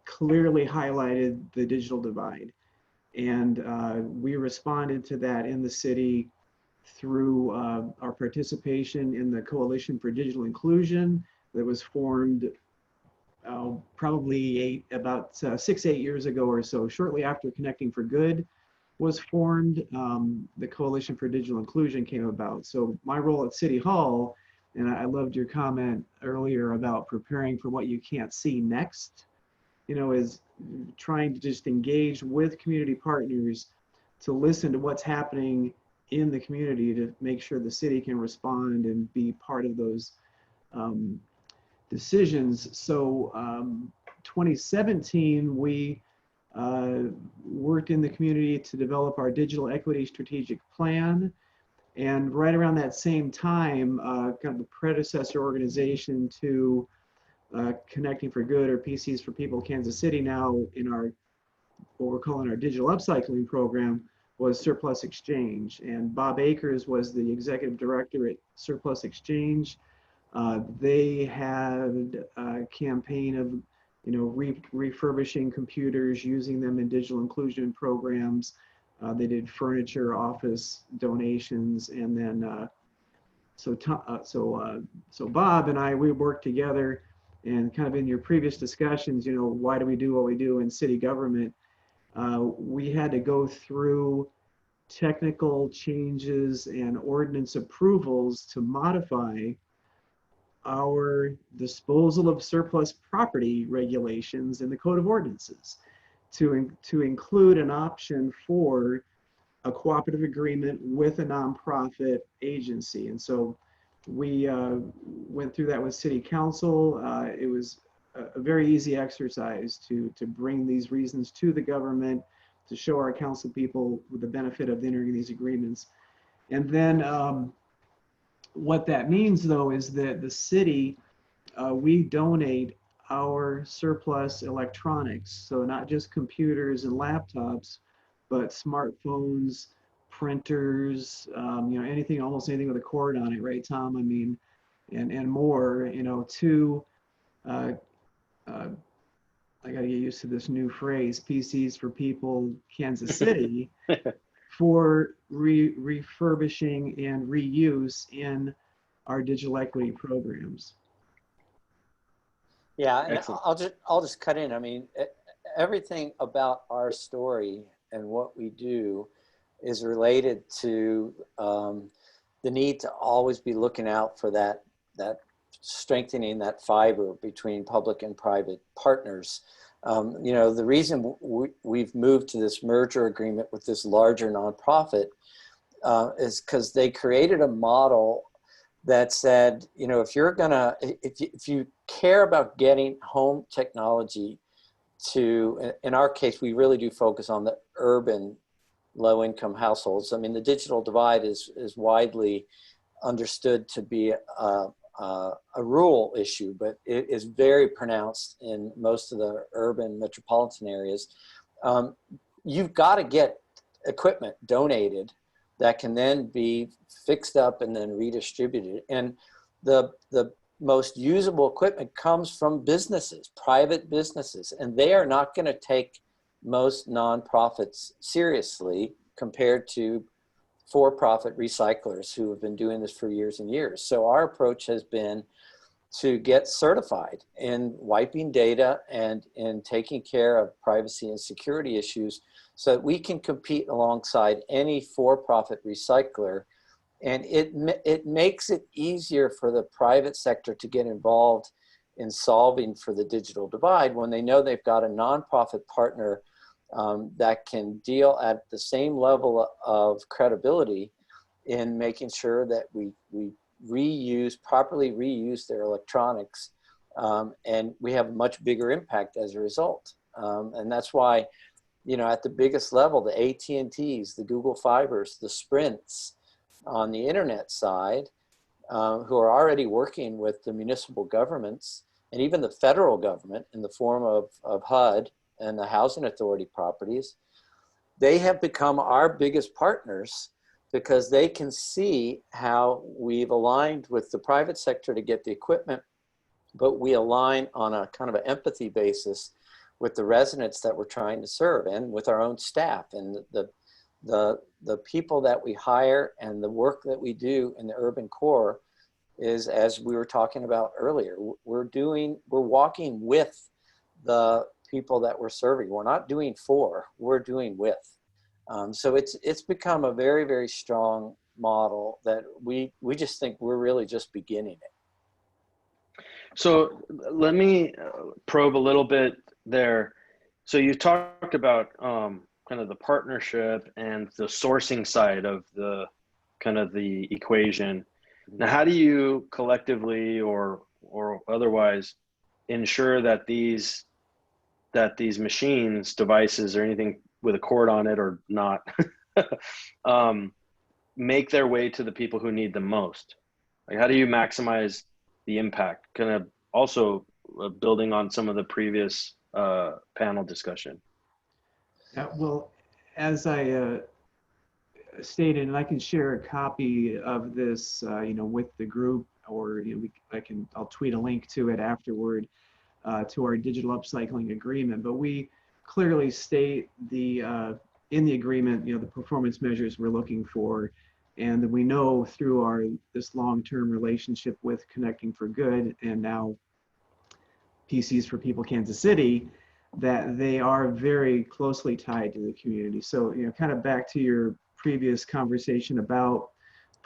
clearly highlighted the digital divide. And we responded to that in the city through our participation in the Coalition for Digital Inclusion that was formed probably about 6-8 years ago or so, shortly after Connecting for Good was formed. The Coalition for Digital Inclusion came about. So my role at City Hall, and I loved your comment earlier about preparing for what you can't see next, you know, is trying to just engage with community partners to listen to what's happening in the community to make sure the city can respond and be part of those decisions. So 2017, we worked in the community to develop our digital equity strategic plan. And right around that same time, kind of the predecessor organization to Connecting for Good, or PCs for People Kansas City, now in our, what we're calling our digital upcycling program, was Surplus Exchange. And Bob Akers was the executive director at Surplus Exchange. They had a campaign of, you know, refurbishing computers, using them in digital inclusion programs. They did furniture, office donations, and then so Bob and I, we worked together, and kind of in your previous discussions, you know, why do we do what we do in city government? We had to go through technical changes and ordinance approvals to modify our disposal of surplus property regulations in the Code of Ordinances to include an option for a cooperative agreement with a nonprofit agency. And so we went through that with City Council. It was a very easy exercise to bring these reasons to the government, to show our council people with the benefit of entering these agreements. And then what that means, though, is that the city, we donate our surplus electronics. So not just computers and laptops, but smartphones, printers, you know, anything, almost anything with a cord on it, right, Tom? I mean, and more, you know, to, I got to get used to this new phrase, PCs for People Kansas City, for refurbishing and reuse in our digital equity programs. Yeah, and Excellent. I'll just cut in. I mean, everything about our story and what we do is related to the need to always be looking out for that strengthening that fiber between public and private partners. You know, the reason we've moved to this merger agreement with this larger nonprofit is because they created a model that said, you know, if you care about getting home technology to, in our case, we really do focus on the urban low-income households. I mean, the digital divide is widely understood to be a rural issue, but it is very pronounced in most of the urban metropolitan areas. You've got to get equipment donated that can then be fixed up and then redistributed. And the most usable equipment comes from businesses, private businesses, and they are not going to take most nonprofits seriously compared to for-profit recyclers who have been doing this for years and years. So our approach has been to get certified in wiping data and in taking care of privacy and security issues so that we can compete alongside any for-profit recycler. And it makes it easier for the private sector to get involved in solving for the digital divide when they know they've got a nonprofit partner that can deal at the same level of credibility in making sure that we properly reuse their electronics, and we have a much bigger impact as a result. And that's why, you know, at the biggest level, the AT&Ts, the Google Fibers, the Sprints on the internet side, who are already working with the municipal governments and even the federal government in the form of HUD and the housing authority properties, they have become our biggest partners because they can see how we've aligned with the private sector to get the equipment, but we align on a kind of an empathy basis with the residents that we're trying to serve and with our own staff. And the people that we hire and the work that we do in the urban core is, as we were talking about earlier, we're walking with the people that we're serving. We're not doing for, we're doing with. So it's become a very, very strong model that we just think we're really just beginning it. So let me probe a little bit there. So you talked about kind of the partnership and the sourcing side of the kind of the equation. Now, how do you collectively or otherwise ensure that these machines, devices, or anything with a cord on it or not, make their way to the people who need them most? Like, how do you maximize the impact? Kind of also building on some of the previous panel discussion. Well, as I stated, and I can share a copy of this, with the group, or I'll tweet a link to it afterward to our digital upcycling agreement. But we clearly state in the agreement, the performance measures we're looking for, and that we know through this long-term relationship with Connecting for Good and now PCs for People Kansas City, that they are very closely tied to the community. So, kind of back to your previous conversation about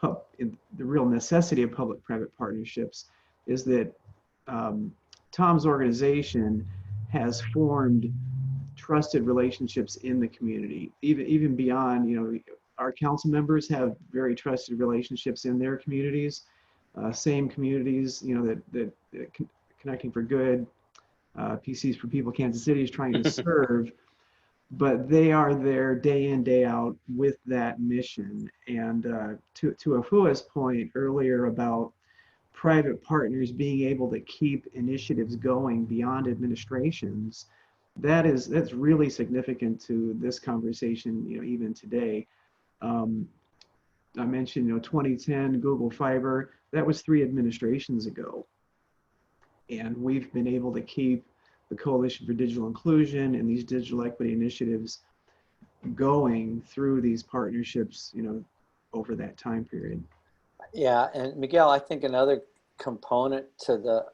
the real necessity of public-private partnerships, is that Tom's organization has formed trusted relationships in the community, even beyond, our council members have very trusted relationships in their communities, same communities, that Connecting for Good, PCs for People Kansas City is trying to serve, but they are there day in, day out with that mission. And to Afua's point earlier about private partners being able to keep initiatives going beyond administrations, that's really significant to this conversation, even today. I mentioned, 2010 Google Fiber, that was 3 administrations ago. And we've been able to keep the Coalition for Digital Inclusion and these digital equity initiatives going through these partnerships, over that time period. Yeah, and Miguel, I think another component to the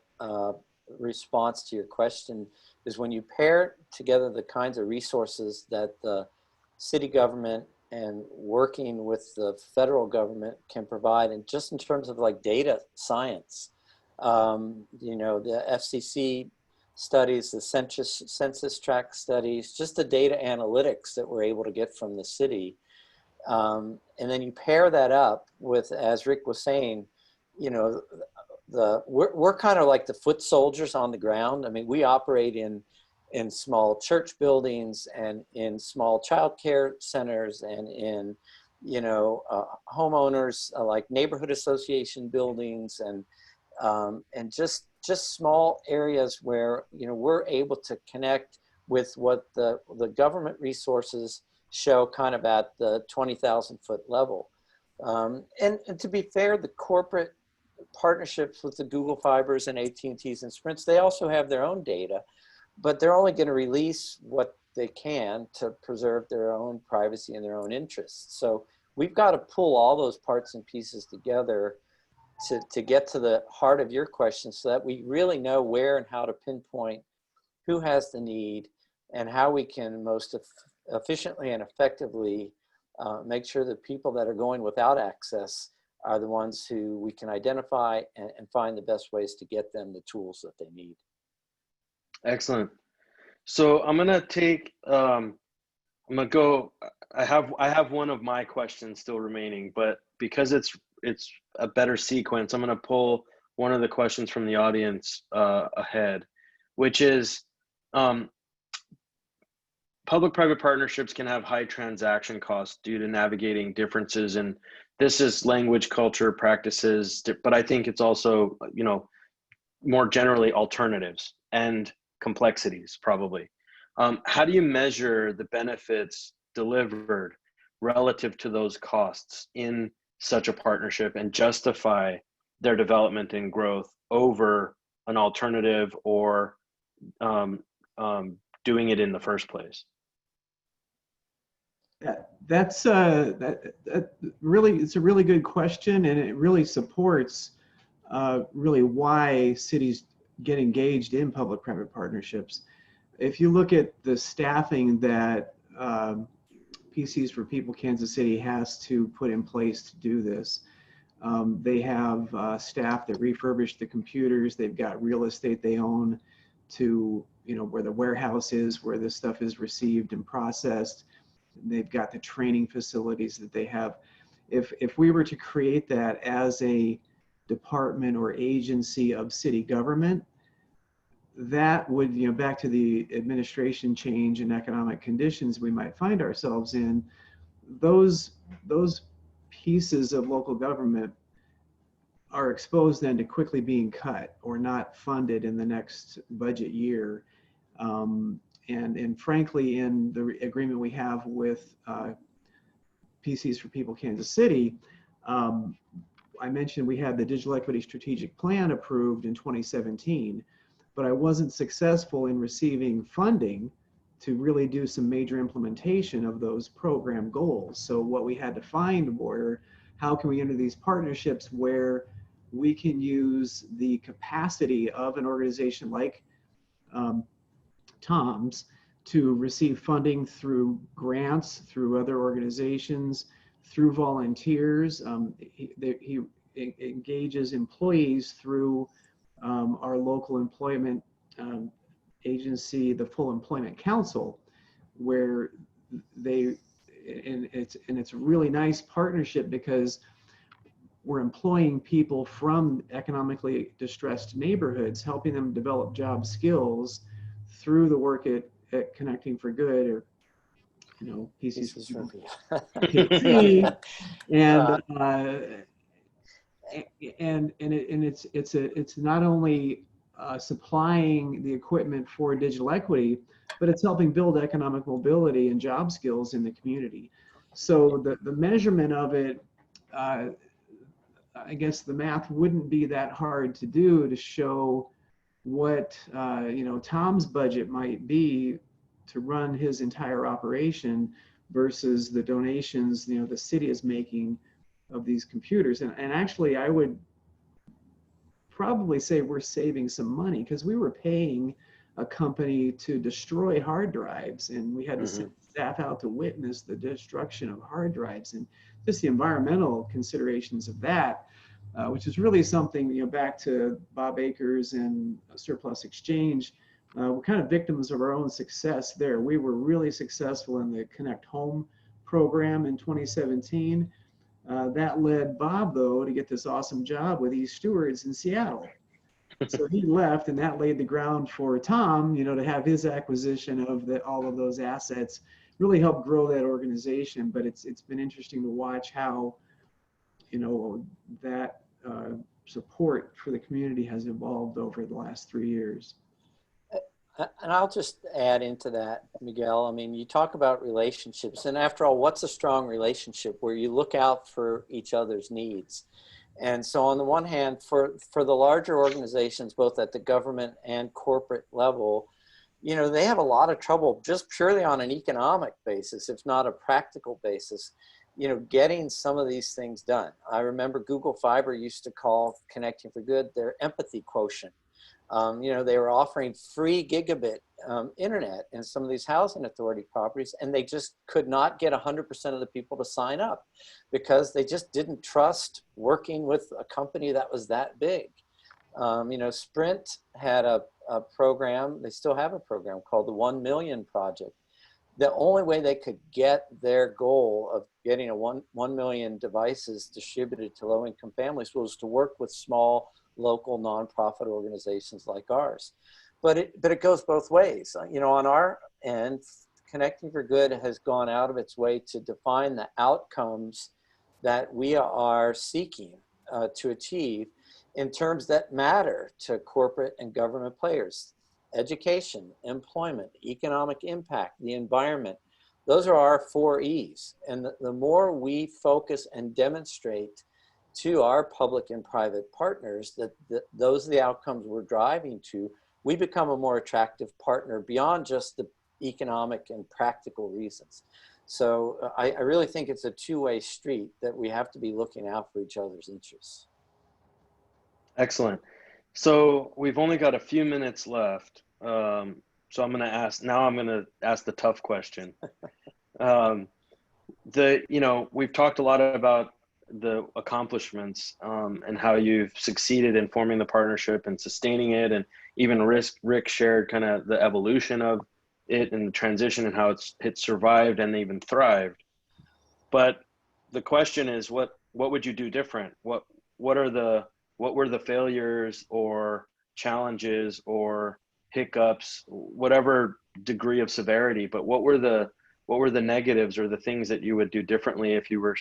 response to your question is when you pair together the kinds of resources that the city government and working with the federal government can provide, and just in terms of like data science, the FCC studies, the census tract studies, just the data analytics that we're able to get from the city. And then you pair that up with, as Rick was saying, we're kind of like the foot soldiers on the ground. I mean, we operate in small church buildings and in small childcare centers and in, homeowners like neighborhood association buildings and just small areas where, we're able to connect with what the government resources show kind of at the 20,000 foot level. And to be fair, the corporate partnerships with the Google Fibers and AT&Ts and Sprints, they also have their own data, but they're only going to release what they can to preserve their own privacy and their own interests. So we've got to pull all those parts and pieces together to get to the heart of your question, so that we really know where and how to pinpoint who has the need and how we can most efficiently and effectively make sure that people that are going without access are the ones who we can identify and find the best ways to get them the tools that they need. Excellent. So I'm gonna take, I have one of my questions still remaining, but because it's a better sequence, I'm gonna pull one of the questions from the audience ahead, which is, public-private partnerships can have high transaction costs due to navigating differences, and this is language, culture, practices, but I think it's also, more generally alternatives and complexities probably. How do you measure the benefits delivered relative to those costs in such a partnership and justify their development and growth over an alternative or doing it in the first place? That's that really, it's a really good question, and it really supports really why cities get engaged in public-private partnerships. If you look at the staffing that PCs for People Kansas City has to put in place to do this, they have staff that refurbish the computers. They've got real estate they own to, where the warehouse is, where this stuff is received and processed. They've got the training facilities that they have. If we were to create that as a department or agency of city government, that would, back to the administration change and economic conditions we might find ourselves in, those pieces of local government are exposed then to quickly being cut or not funded in the next budget year. And frankly, in the agreement we have with PCs for People Kansas City, I mentioned we had the Digital Equity Strategic Plan approved in 2017, but I wasn't successful in receiving funding to really do some major implementation of those program goals. So what we had to find were, how can we enter these partnerships where we can use the capacity of an organization like Tom's to receive funding through grants, through other organizations, through volunteers. He engages employees through our local employment agency, the Full Employment Council, where it's a really nice partnership because we're employing people from economically distressed neighborhoods, helping them develop job skills through the work at Connecting for Good, or PCs for People. And it's not only supplying the equipment for digital equity, but it's helping build economic mobility and job skills in the community. So the measurement of it, I guess the math wouldn't be that hard to do to show what Tom's budget might be to run his entire operation versus the donations the city is making of these computers. And actually, I would probably say we're saving some money, because we were paying a company to destroy hard drives, and we had to send staff out to witness the destruction of hard drives, and just the environmental considerations of that, which is really something, back to Bob Akers and Surplus Exchange, we're kind of victims of our own success there. We were really successful in the Connect Home program in 2017. That led Bob, though, to get this awesome job with East Stewards in Seattle. So he left, and that laid the ground for Tom, to have his acquisition of all of those assets, really helped grow that organization. But it's been interesting to watch how, that support for the community has evolved over the last 3 years. And I'll just add into that, Miguel. I mean, you talk about relationships, and after all, what's a strong relationship? Where you look out for each other's needs. And so on the one hand, for the larger organizations, both at the government and corporate level, they have a lot of trouble just purely on an economic basis, if not a practical basis, getting some of these things done. I remember Google Fiber used to call Connecting for Good their empathy quotient. They were offering free gigabit internet in some of these housing authority properties, and they just could not get 100% of the people to sign up because they just didn't trust working with a company that was that big. Sprint had a program, they still have a program called the 1 Million Project. The only way they could get their goal of getting 1 million devices distributed to low-income families was to work with small local nonprofit organizations like ours. But it goes both ways. On our end, Connecting for Good has gone out of its way to define the outcomes that we are seeking to achieve in terms that matter to corporate and government players. Education, employment, economic impact, the environment. Those are our 4 E's. And the more we focus and demonstrate to our public and private partners that those are the outcomes we're driving to, we become a more attractive partner beyond just the economic and practical reasons. So I really think it's a two-way street that we have to be looking out for each other's interests. Excellent. So we've only got a few minutes left. So I'm going to ask the tough question. We've talked a lot about the accomplishments and how you've succeeded in forming the partnership and sustaining it, and even Rick shared kind of the evolution of it and the transition and how it survived and even thrived. But the question is, what would you do different? What were the failures or challenges or hiccups, whatever degree of severity, but what were the negatives or the things that you would do differently if you were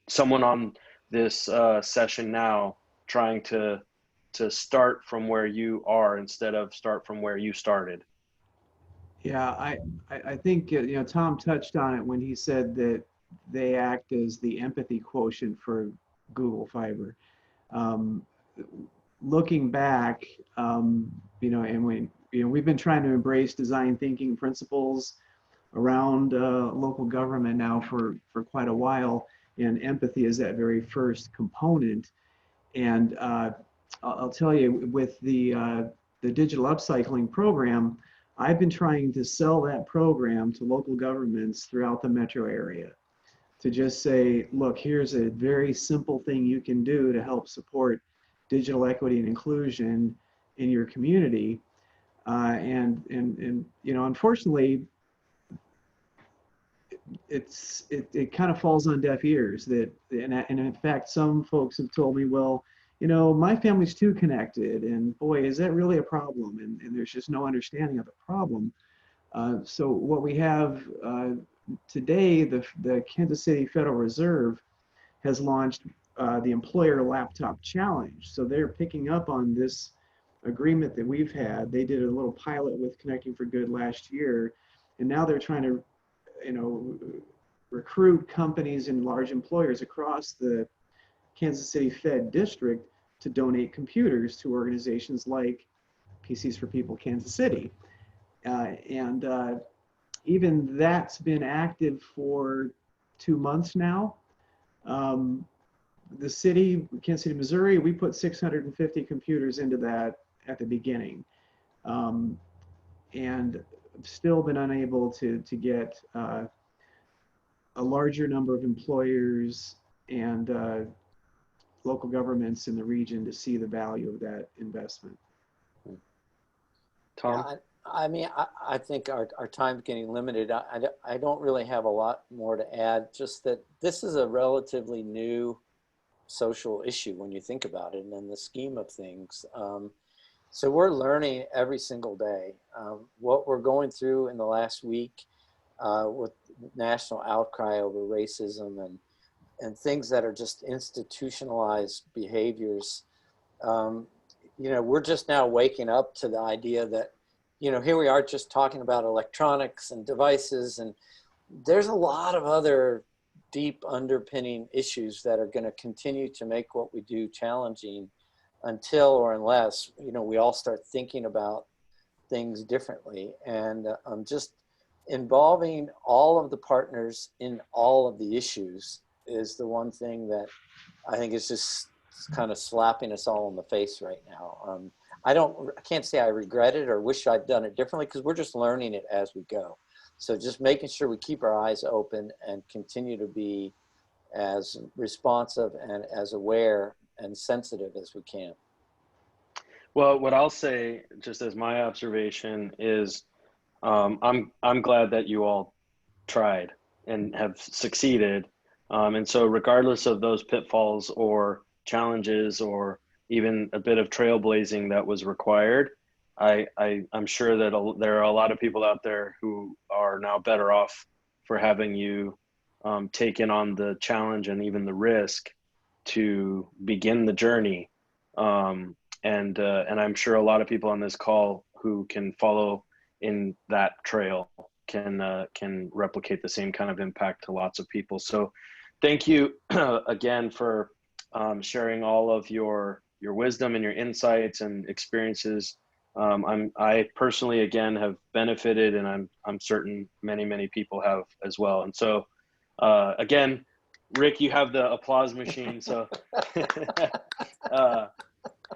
someone on this session now trying to start from where you are instead of start from where you started? Yeah, I think Tom touched on it when he said that they act as the empathy quotient for Google Fiber. Looking back, and we've been trying to embrace design thinking principles around local government now for quite a while, and empathy is that very first component. And I'll tell you, with the digital upcycling program, I've been trying to sell that program to local governments throughout the metro area, to just say, look, here's a very simple thing you can do to help support digital equity and inclusion in your community. And unfortunately, it kind of falls on deaf ears. And in fact, some folks have told me, well, my family's too connected, and boy, is that really a problem? And there's just no understanding of the problem. So what we have today, the Kansas City Federal Reserve has launched the Employer Laptop Challenge. So they're picking up on this agreement that we've had. They did a little pilot with Connecting for Good last year, and now they're trying to recruit companies and large employers across the Kansas City Fed district to donate computers to organizations like PCs for People Kansas City. And even that's been active for 2 months now. The city, Kansas City, Missouri, we put 650 computers into that at the beginning. And still been unable to get a larger number of employers and local governments in the region to see the value of that investment. Tom? Yeah, I mean, I think our time's getting limited. I don't really have a lot more to add, just that this is a relatively new social issue when you think about it and in the scheme of things. So we're learning every single day. What we're going through in the last week with national outcry over racism and things that are just institutionalized behaviors, we're just now waking up to the idea that, here we are just talking about electronics and devices, and there's a lot of other deep underpinning issues that are going to continue to make what we do challenging until or unless, we all start thinking about things differently. And just involving all of the partners in all of the issues is the one thing that I think is just kind of slapping us all in the face right now. I can't say I regret it or wish I'd done it differently, because we're just learning it as we go. So just making sure we keep our eyes open and continue to be as responsive and as aware and sensitive as we can. Well, what I'll say, just as my observation, is I'm glad that you all tried and have succeeded. And so regardless of those pitfalls or challenges or even a bit of trailblazing that was required, I'm sure that there are a lot of people out there who are now better off for having you taken on the challenge and even the risk to begin the journey. And I'm sure a lot of people on this call who can follow in that trail can replicate the same kind of impact to lots of people. So thank you again for sharing all of your wisdom and your insights and experiences I personally, again, have benefited, and I'm certain many people have as well. And so, again, Rick, you have the applause machine. So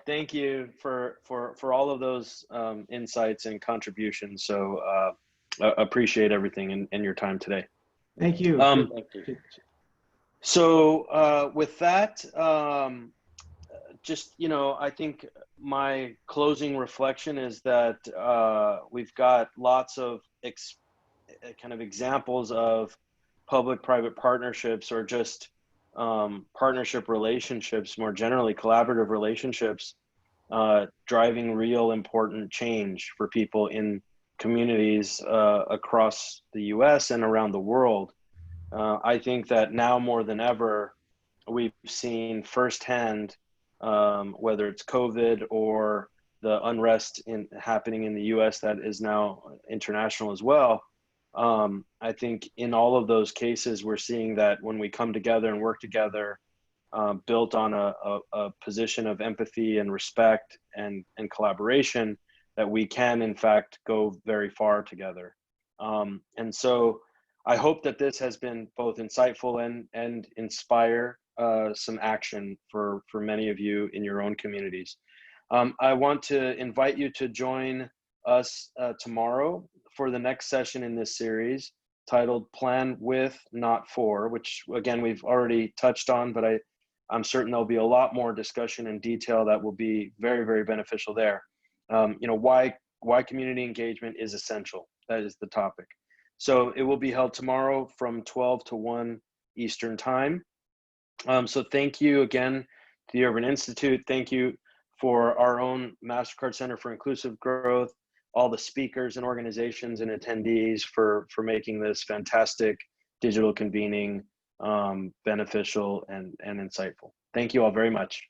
thank you for all of those insights and contributions. So appreciate everything and your time today. Thank you. Thank you. So with that, just, I think my closing reflection is that we've got lots of kind of examples of public-private partnerships, or just partnership relationships, more generally collaborative relationships, driving real important change for people in communities across the US and around the world. I think that now more than ever, we've seen firsthand, whether it's COVID or the unrest happening in the US that is now international as well. I think in all of those cases, we're seeing that when we come together and work together, built on a position of empathy and respect and collaboration, that we can in fact go very far together. And so I hope that this has been both insightful and inspire some action for many of you in your own communities. I want to invite you to join us tomorrow for the next session in this series, titled Plan With, Not For, which again, we've already touched on, but I'm certain there'll be a lot more discussion and detail that will be very beneficial there. Why community engagement is essential. That is the topic. So it will be held tomorrow from 12 to 1 Eastern time. So thank you again to the Urban Institute. Thank you for our own Mastercard Center for Inclusive Growth, all the speakers and organizations and attendees for making this fantastic digital convening beneficial and insightful. Thank you all very much.